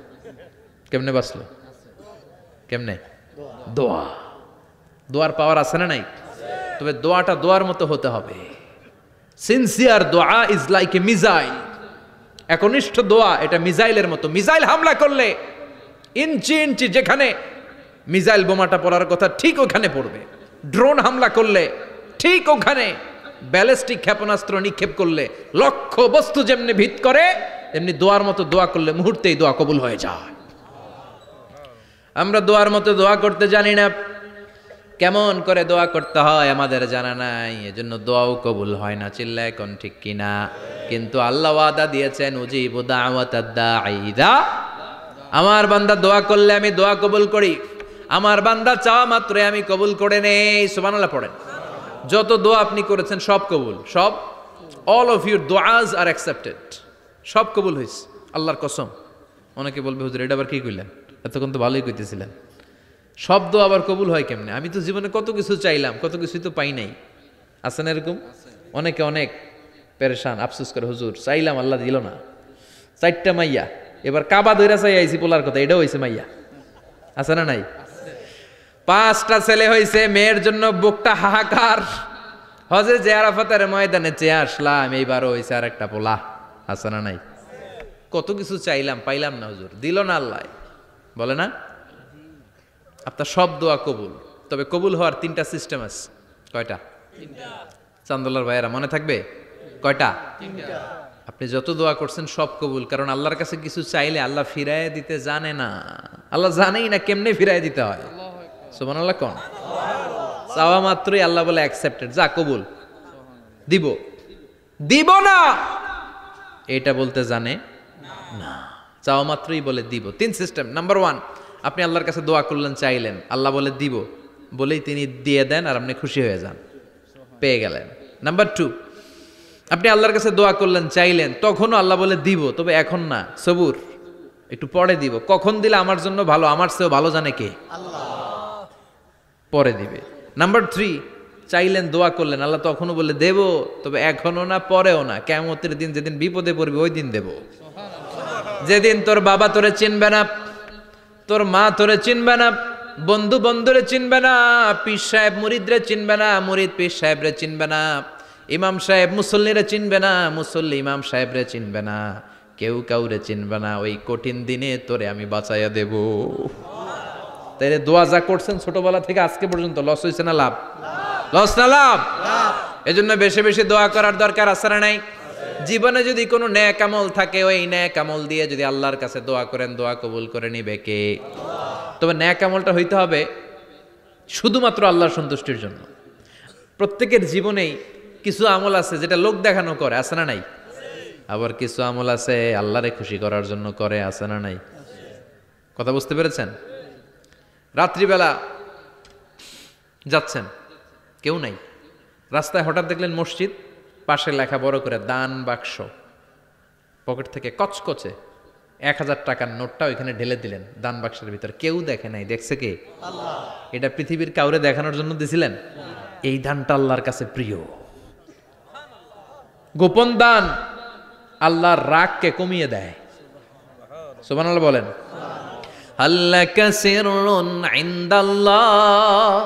কেমনে বাঁচলো? কেমনে? দোয়া। দোয়ার পাওয়ার আছে না নাই? তবে দোয়াটা দোয়ার মতো হতে হবে। সিনসিয়ার দোয়া ইজ লাইক এ মিসাইল। একনিষ্ঠ দোয়া এটা মিসাইলের মতো। মিসাইল হামলা করলে ইঞ্চি ইঞ্চি যেখানে মিসাইল বোমাটা পড়ার কথা ঠিক ওখানে পড়বে। ড্রোন হামলা করলে ঠিক ওখানে, ব্যালিস্টিক ক্ষেপণাস্ত্র নিক্ষেপ করলে লক্ষ্য বস্তু যেমনি ভিত করে, এমনি দোয়ার মতো দোয়া করলে মুহূর্তেই দোয়া কবুল হয়ে যায়। আমরা দোয়ার মতো দোয়া করতে জানি না। কেমন করে দোয়া করতে হয় আমাদের জানা নাই, এজন্য দোয়াও কবুল হয় না। চিল্লায় কোন ঠিক কিনা? কিন্তু আল্লাহ ওয়াদা দিয়েছেন উজিবু দাওয়াতাদ দাঈ ইযা, আমার বান্দা দোয়া করলে আমি দোয়া কবুল করি। আমার বান্দা চাওয়া মাত্র আমি কবুল করে নেই। সুবহানাল্লাহ পড়েন। যত দোয়া আপনি করেছেন সব কবুল, সব। অল অফ ইউর দোয়াজ আর অ্যাকসেপ্টেড। সব কবুল হয়েছে আল্লাহর কসম। অনেকে বলবে হুজুর এটা আবার কি কইলেন, এতক্ষণ তো ভালোই কইতেছিলেন। সব দোয়া আবার কবুল হয় কেমনে? আমি তো জীবনে কত কিছু চাইলাম, কত কিছুই তো পাই নাই। আছে না এরকম? অনেকে অনেক পেরেশান, আফসোস করে হুজুর চাইলাম আল্লাহ দিল না। 4টা মাইয়া, এবার কাবা ধইরা চাই আইছি পোলার কথা, এটাও হয়েছে মাইয়া। আছে না নাই? 5টা ছেলে হয়েছে, মেয়ের জন্য বুকটা হাহাকার। হজে যে আরাফাতের ময়দানে চেয়ে আসলাম, এইবারও হয়েছে আর একটা পোলা। আছে না নাই? কত কিছু চাইলাম, পাইলাম না হুজুর, দিল না আল্লাহ। বলে না? আপনার সব দোয়া কবুল। তবে কবুল হওয়ার 3টা সিস্টেম আছে। কয়টা? চান্দোলার ভাইয়েরা মনে থাকবে? কয়টা? আপনি যত দোয়া করছেন সব কবুল, কারণ আল্লাহর কাছে কিছু চাইলে আল্লাহ ফিরায় দিতে জানে না। আল্লাহ জানেই না কেমনে ফিরায় দিতে হয়। সুবহানাল্লাহ কোন? চাওয়া মাত্রই আল্লাহ বলে অ্যাকসেপ্টেড, যা কবুল, দিব দিব না এটা বলতে জানে না, চাওয়া মাত্রই বলে দিব। 3 সিস্টেম। নাম্বার 1, আপনি আল্লাহর কাছে দোয়া করলেন, চাইলেন, আল্লাহ বলে দিব, বলেই তিনি দিয়ে দেন আর আপনি খুশি হয়ে যান, পেয়ে গেলেন। নাম্বার 2, আপনি আল্লাহর কাছে দোয়া করলেন, চাইলেন, তখনও আল্লাহ বলে দিব, তবে এখন না, সবুর, একটু পরে দিব। কখন দিলে আমার জন্য ভালো, আমার চেয়েও ভালো জানে কে? আল্লাহ, পরে দিবে। নাম্বার 3, চাইলেন, দোয়া করলেন, আল্লাহ তখনও বলে দেব, তবে এখনো না, পরেও না, কিয়ামতের দিন যেদিন বিপদে পড়বি ওই দিন দেব। যেদিন তোর বাবা তোরে চিনবে না, তোর মা তোরে চিনবে না, বন্ধু বন্ধুরে চিনবে না, পীর সাহেব মুরিদরে চিনবে না, মুরিদ পীর সাহেবরে চিনবে না, ইমাম সাহেব মুসল্লিরে চিনবে না, মুসল্লি ইমাম সাহেবরে চিনবে না, কেউ কাউরে চিনবে না। ওই কঠিন দিনে তোরে আমি বাঁচাইয়া দেব। তাইলে দোয়া যা করছেন ছোটবেলা থেকে আজকে পর্যন্ত, লস হয়েছে না লাভ? লস না লাভ? এজন্য বেশি বেশি দোয়া করার দরকার আছে না নাই? জীবনে যদি কোনো নেক আমল থাকে, ওই নেক আমল দিয়ে যদি আল্লাহর কাছে দোয়া করেন, দোয়া কবুল করে নিবে কে? তবে নেক আমলটা হইতে হবে শুধুমাত্র আল্লাহর সন্তুষ্টির জন্য। প্রত্যেকের জীবনেই কিছু আমল আছে যেটা লোক দেখানো করে, আছে না নাই? আবার কিছু আমল আছে আল্লাহরে খুশি করার জন্য করে, আছে না নাই? কথা বুঝতে পেরেছেন? রাত্রিবেলা যাচ্ছেন, কেউ নাই, রাস্তায় হঠাৎ দেখলেন মসজিদ, পাশে লেখা বড় করে দান বাক্স, পকেট থেকে কচকচে 1000 টাকার নোটটা ওইখানে ঢেলে দিলেন দান বাক্সের ভিতরে। কেউ দেখে নাই, দেখছে কে? আল্লাহ। এটা পৃথিবীর কাউরে দেখানোর জন্য দিছিলেন? এই দানটা আল্লাহর কাছে প্রিয়। গোপন দান আল্লাহর রাগকে কমিয়ে দেয়। সুবহানাল্লাহ বলেন। আল্লাকা সিররুন ইনদাল্লাহ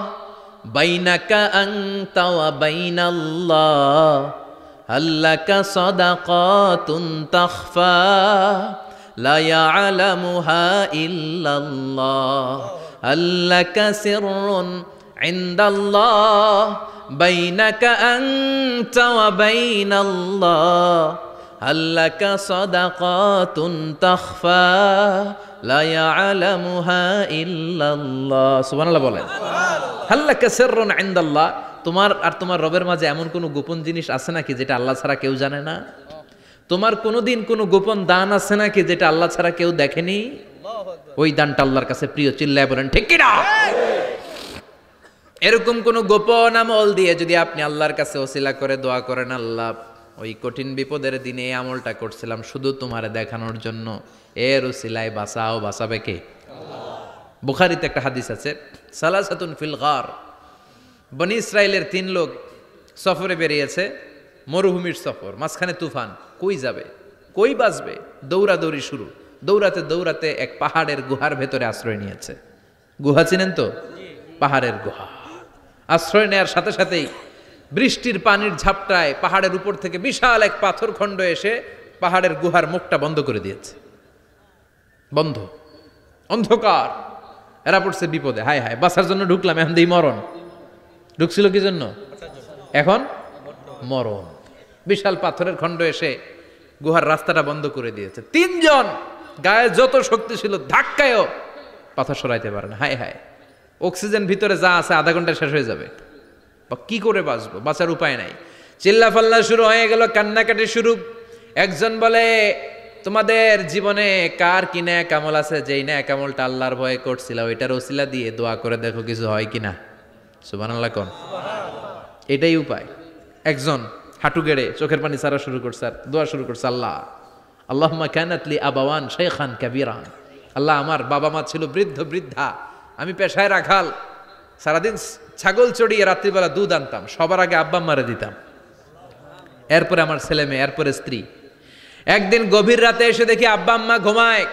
বাইনাকা আনতা ওয়া বাইনাল্লাহ, আল্লাকা সাদাকাতুন তাখফা লা ইয়ালামুহা ইল্লাল্লাহ, আল্লাকা সিররুন ইনদাল্লাহ বাইনাকা আনতা ওয়া বাইনাল্লাহ, আল্লাকা সাদাকাতুন তাখফা লা ইয়ালামুহা ইল্লাল্লাহ। সুবহানাল্লাহ বলেন। আল্লাকা সিররুন ইনদাল্লাহ, তোমার আর তোমার রবের মাঝে এমন কোনো গোপন জিনিস আছে নাকি যেটা আল্লাহ ছাড়া কেউ জানে না? তোমার কোনোদিন কোনো গোপন দান আছে নাকি যেটা আল্লাহ ছাড়া কেউ দেখেনি? ওই দানটা আল্লাহর কাছে প্রিয়। চিল্লায় বলেন ঠিক কি না? এরকম কোন গোপন আমল দিয়ে যদি আপনি আল্লাহর কাছে ওসিলা করে দোয়া করেন, আল্লাহ ওই কঠিন বিপদের দিনে এই আমলটা করছিলাম শুধু তোমারে দেখানোর জন্য, এর ওসিলায় বাঁচাও, বাঁচাবে কে? আল্লাহ। বুখারীতে একটা হাদিস আছে, সালাসাতুন ফিল গার, বনি ইসরাইলের 3 লোক সফরে বেরিয়েছে, মরুভূমির সফর, মাঝখানে তুফান, কই যাবে, কই বাঁচবে, দৌড়াদৌড়ি শুরু, দৌড়াতে দৌড়াতে এক পাহাড়ের গুহার ভেতরে আশ্রয় নিয়েছে। গুহা চিনেন তো? পাহাড়ের গুহা। আশ্রয় নেয়ার সাথে সাথেই বৃষ্টির পানির ঝাপটায় পাহাড়ের উপর থেকে বিশাল এক পাথর খণ্ড এসে পাহাড়ের গুহার মুখটা বন্ধ করে দিয়েছে। বন্ধ, অন্ধকার, এরা পড়ছে বিপদে। হায় হায়, বাঁচার জন্য ঢুকলাম, এখন দিই মরণ। ঢুকছিল কি জন্য? এখন মরণ। বিশাল পাথরের খণ্ড এসে গুহার রাস্তাটা বন্ধ করে দিয়েছে। 3 জন গায়ে যত শক্তি ছিল ধাক্কায়ও পাথর সরাইতে পারে না। হায় হায়, অক্সিজেন ভিতরে যা আছে আধা ঘন্টায় শেষ হয়ে যাবে, বা কি করে বাঁচবো, বাঁচার উপায় নাই। চিল্লা ফাল্লা শুরু হয়ে গেল, কান্নাকাটি শুরু। একজন বলে, তোমাদের জীবনে কার কি নেক আমল আছে, যেই নেক আমলটা আল্লাহর ভয়ে করছিল, ওইটার ওসিলা দিয়ে দোয়া করে দেখো কিছু হয় কিনা। সুবহানাল্লাহ কোন? এটাই উপায়। একজন হাঁটু গেড়ে চোখের পানি ছাড়া শুরু করছে, আর দোয়া শুরু করছে, আল্লাহ আল্লাহুম্মা কানাত লি আবাওয়ান শাইখান কাবীরান, আল্লাহ আমার বাবা মা ছিল বৃদ্ধ বৃদ্ধা, আমি পেশায় রাখাল, সারাদিন ছাগল চড়িয়ে রাত্রিবেলা দুধ আনতাম, সবার আগে আব্বা আম্মারে দিতাম, এরপরে আমার ছেলে মেয়ে, এরপরে স্ত্রী। একদিন গভীর রাতে এসে দেখি আব্বা আম্মা ঘুমায়,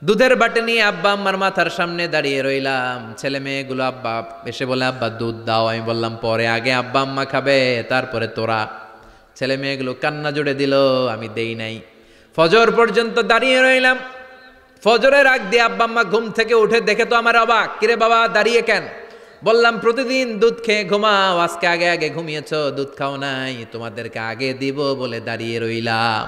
দুধের বাটি নিয়ে আব্বা আম্মার মাথার সামনে দাঁড়িয়ে রইলাম। ছেলে মেয়েগুলো আব্বা এসে বলে, আব্বা দুধ দাও। আমি বললাম পরে, আগে আব্বা আম্মা খাবে, তারপরে তোরা। ছেলে মেয়েগুলো কান্না জুড়ে দিল, আমি দেই নাই। ফজর পর্যন্ত দাঁড়িয়ে রইলাম। ফজরের আগ দিয়ে আব্বা আম্মা ঘুম থেকে উঠে দেখে তো আমার অবাক, কিরে বাবা দাঁড়িয়ে কেন? বললাম প্রতিদিন দুধ খেয়ে ঘুমাও, আজকে আগে আগে ঘুমিয়েছো, দুধ খাও নাই, তোমাদেরকে আগে দিব বলে দাঁড়িয়ে রইলাম।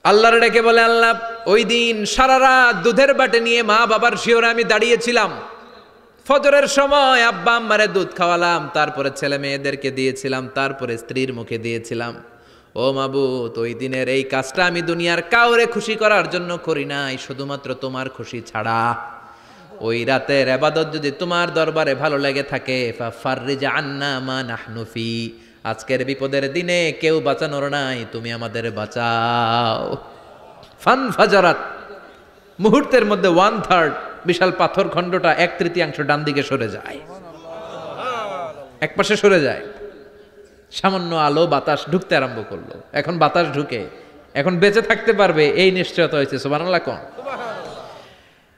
আল্লাহর ডেকে বলে, আল্লাহ ওই দিন সারা রাত দুধের বাটে নিয়ে মা বাবার শিওরে আমি দাঁড়িয়েছিলাম, ফজরের সময় আব্বা আম্মারে দুধ খাওয়ালাম, তারপরে ছেলে মেয়েদেরকে দিয়েছিলাম, তারপরে স্ত্রীর মুখে দিয়েছিলাম। ও মাবুদ, ওই দিনের এই কাজটা আমি দুনিয়ার কাউরে খুশি করার জন্য করি নাই, শুধুমাত্র তোমার খুশি ছাড়া। ওই রাতের ইবাদত যদি তোমার দরবারে ভালো লেগে থাকে, ফাফাররিজ আন্না মা নাহনু ফি, আজকের বিপদের দিনে কেউ বাঁচানোর নাই, তুমি আমাদের বাঁচাও। ফানফাজারাত, মুহূর্তের মধ্যে 1/3 বিশাল পাথর খণ্ডটা 1/3 ডান দিকে সরে যায়, এক পাশে সরে যায়। সামান্য আলো বাতাস ঢুকতে আরম্ভ করলো। এখন বাতাস ঢুকে এখন বেঁচে থাকতে পারবে এই নিশ্চয়তা হয়েছে। সুবহানাল্লাহ কোন।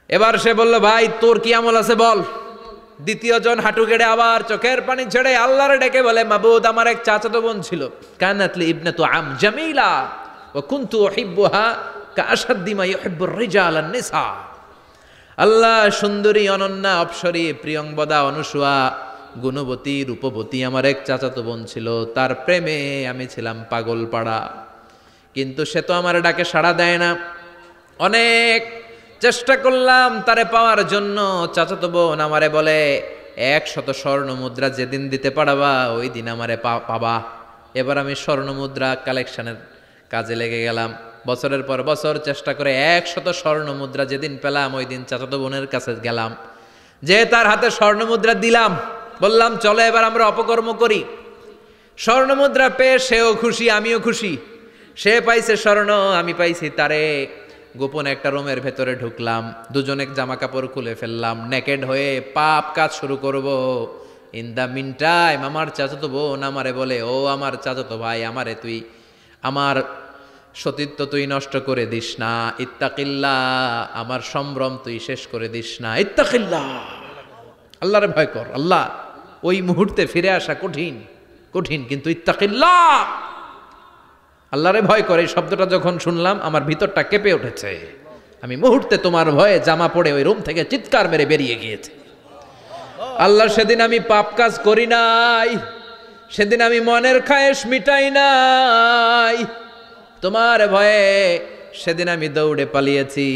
এবার সে বলল, ভাই তোর কি আমল আছে বল। দ্বিতীয় জন হাঁটু গেড়ে আবার চোখের পানি ছেড়ে আল্লাহরে ডেকে বলে, মাবুদ আমার এক চাচাতো বোন ছিল, কানাতলি ইবনাতু আম জামিলা ওয়া কুনতু উহিব্বুহা কাআশাদ্দি মা ইউহিব্বুর রিজাল আন নিসা। আল্লাহ, সুন্দরী, অনন্যা, অপ্সরী, প্রিয়ংবদা, অনুসুয়া, গুণবতী, রূপবতী আমার এক চাচাতো বোন ছিল, তার প্রেমে আমি ছিলাম পাগল পাড়া, কিন্তু সে তো আমার ডাকে সাড়া দেয় না। অনেক চেষ্টা করলাম তারে পাওয়ার জন্য। চাচাতো বোন আমারে বলে, 100 স্বর্ণ মুদ্রা যেদিন দিতে পারবা ওই দিন আমারে পাবা। এবার আমি স্বর্ণ মুদ্রা কালেকশনের কাজে লেগে গেলাম। বছরের পর বছর চেষ্টা করে 100 স্বর্ণ মুদ্রা যেদিন পেলাম ওই দিন চাচাতো বোনের কাছে গেলাম, যে তার হাতে স্বর্ণ মুদ্রা দিলাম, বললাম চলো এবার আমরা অপকর্ম করি। স্বর্ণ মুদ্রা পেয়ে সেও খুশি, আমিও খুশি। সে পাইছে স্বর্ণ, আমি পাইছি তারে। গোপন একটা রুমের ভেতরে ঢুকলাম, দুজনে জামা কাপড় খুলে ফেললাম, নেকেড হয়ে পাপ কাজ শুরু করব। ইন দ্য মিন টাইম আমার চাচাতো বোন আমারে বলে, ও আমার চাচাতো ভাই, আমারে তুই আমার সতীত্ব তুই নষ্ট করে দিস না, ইত্তাকিল্লাহ, আমার সম্ভ্রম তুই শেষ করে দিস না, ইত্তাকিল্লাহ, আল্লাহরে ভয় কর। আল্লাহ, ওই মুহূর্তে ফিরে আসা কঠিন কঠিন, কিন্তু ইত্তাকিল্লাহ, আল্লাহরে ভয় করে, এই শব্দটা যখন শুনলাম আমার ভিতরটা কেঁপে উঠেছে। আমি মুহূর্তে তোমার ভয়ে জামা পড়ে ওই রুম থেকে চিৎকার মেরে বেরিয়ে গিয়েছে। আল্লাহ, সেদিন আমি পাপ কাজ করি নাই, সেদিন আমি মনের খায়েশ মিটাই নাই, তোমার ভয়ে সেদিন আমি দৌড়ে পালিয়েছি।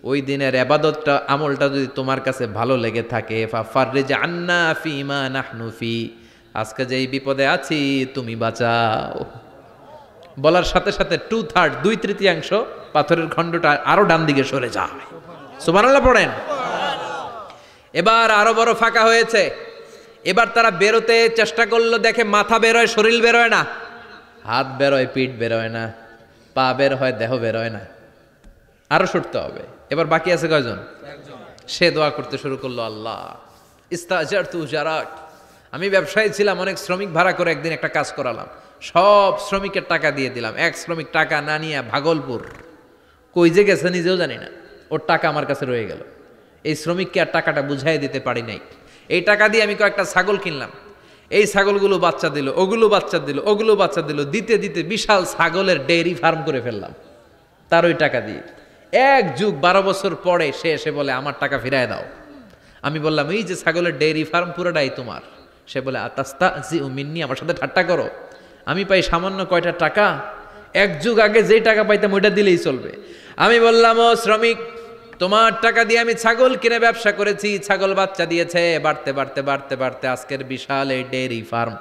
ওই দিনের ইবাদতটা, আমলটা যদি তোমার কাছে ভালো লেগে থাকে, ফাফাররিজ আন্না ফিমা নাহনু ফি, আজকে যেই বিপদে আছি তুমি বাঁচাও। বলার সাথে সাথে 2/3 2/3 পাথরের খণ্ডটা আরো ডান দিকে সরে যায়। সুবহানাল্লাহ পড়েন। এবার আরো বড় ফাঁকা হয়েছে। এবার তারা বেরোতে চেষ্টা করলো, দেখে মাথা বেরোয়, শরীর বেরোয় না, হাত বেরোয়, পিঠ বেরোয় না, পা বের হয়, দেহ বেরোয় না, আরো সরতে হবে। এবার বাকি আছে কয়জন? সে দোয়া করতে শুরু করলো, আল্লাহ ইস্তাজারতু উজারাক, আমি ব্যবসায়ী ছিলাম, অনেক শ্রমিক ভাড়া করে একদিন একটা কাজ করালাম, সব শ্রমিকের টাকা দিয়ে দিলাম। এক শ্রমিক টাকা না নিয়ে ভাগলপুর কই যে গেছে নিজেও জানি না, ওর টাকা আমার কাছে রয়ে গেল। এই শ্রমিককে আর টাকাটা বুঝাই দিতে পারি নাই। এই টাকা দিয়ে আমি কয়েকটা ছাগল কিনলাম, এই ছাগলগুলো বাচ্চা দিল, ওগুলো বাচ্চা দিল, ওগুলো বাচ্চা দিল, দিতে দিতে বিশাল ছাগলের ডেইরি ফার্ম করে ফেললাম তার ওই টাকা দিয়ে। 1 যুগ 12 বছর পরে সে এসে বলে, আমার টাকা ফিরায় দাও। আমি বললাম, এই যে ছাগলের ডেইরি ফার্ম পুরোটাই তোমার। সে বলে, আতাস্তাজিউ মিন্নি, আমার সাথে ঠাট্টা করো? আমি পাই সামান্য কয়টা টাকা, 1 যুগ আগে যেই টাকা পাইতাম ওইটা দিলেই চলবে। আমি বললাম, ও শ্রমিক, তোমার টাকা দিয়ে আমি ছাগল কিনে ব্যবসা করেছি, ছাগল বাচ্চা দিয়েছে, বাড়তে বাড়তে বাড়তে বাড়তে আজকের বিশাল এই ডেইরি ফার্ম,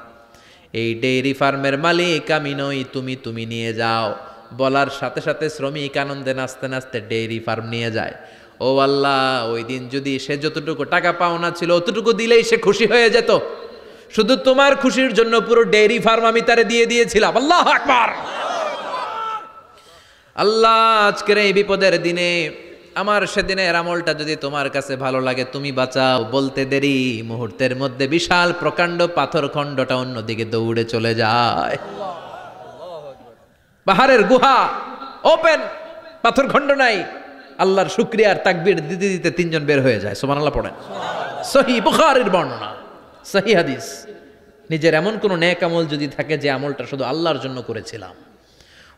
এই ডেইরি ফার্মের মালিক আমি নই, তুমি নিয়ে যাও। বলার সাথে সাথে শ্রমিক আনন্দে নাচতে নাচতে ডেইরি ফার্ম নিয়ে যায়। ও আল্লাহ, ওই দিন যদি সে যতটুকু টাকা পাওনা ছিল অতটুকু দিলেই সে খুশি হয়ে যেত, শুধু তোমার খুশির জন্য পুরো ডেইরি ফার্ম আমি তারে দিয়ে দিয়েছিলাম। আল্লাহু আকবার। আল্লাহ, আজকের এই বিপদের দিনে আমার সেদিনের আমলটা যদি তোমার কাছে ভালো লাগে তুমি বাঁচাও। বলতে দেরি, মুহূর্তের মধ্যে বিশাল প্রকাণ্ড পাথর খণ্ডটা অন্যদিকে দৌড়ে চলে যায়। পাহাড়ের গুহা ওপেন, পাথর খণ্ড নাই। আল্লাহর শুকরিয়া আর তাকবীর দিতে দিতে 3 জন বের হয়ে যায়। সুবহানাল্লাহ পড়েন। সহিহ বুখারীর বর্ণনা, সহিহ হাদিস। নিজের এমন কোন নেক আমল যদি থাকে যে আমলটা শুধু আল্লাহর জন্য করেছিলাম,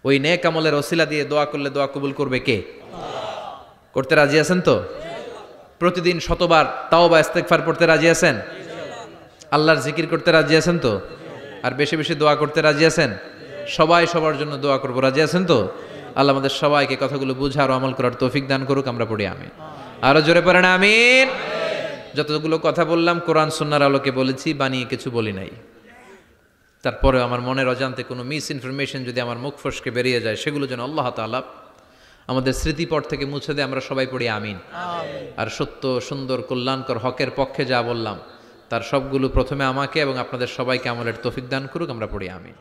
ওই নেক আমলের ওসিলা দিয়ে দোয়া করলে দোয়া কবুল করবে কে? করতে রাজি আছেন তো? প্রতিদিন শতবার তাওবা ইস্তেগফার পড়তে রাজি আছেন? আল্লাহর জিকির করতে রাজি আছেন তো? আর বেশি বেশি দোয়া করতে রাজি আছেন? সবাই সবার জন্য দোয়া করবো, রাজি আছেন তো? আল্লাহ আমাদের সবাইকে কথাগুলো বুঝার ও আমল করার তৌফিক দান করুক। আমরা পড়ি আমিন। আরো জোরে পড়েন আমিন। যতগুলো কথা বললাম কোরআন সুন্নাহর আলোকে বলেছি, বানিয়ে কিছু বলি নাই। তারপরে আমার মনের অজান্তে কোনো মিস ইনফরমেশন যদি আমার মুখ ফসকে বেরিয়ে যায়, সেগুলো যেন আল্লাহ তাআলা আমাদের স্মৃতিপট থেকে মুছে দেয়। আমরা সবাই পড়ি আমিন। আর সত্য, সুন্দর, কল্যাণকর, হকের পক্ষে যা বললাম তার সবগুলো প্রথমে আমাকে এবং আপনাদের সবাইকে আমলের তৌফিক দান করুক। আমরা পড়ি আমিন।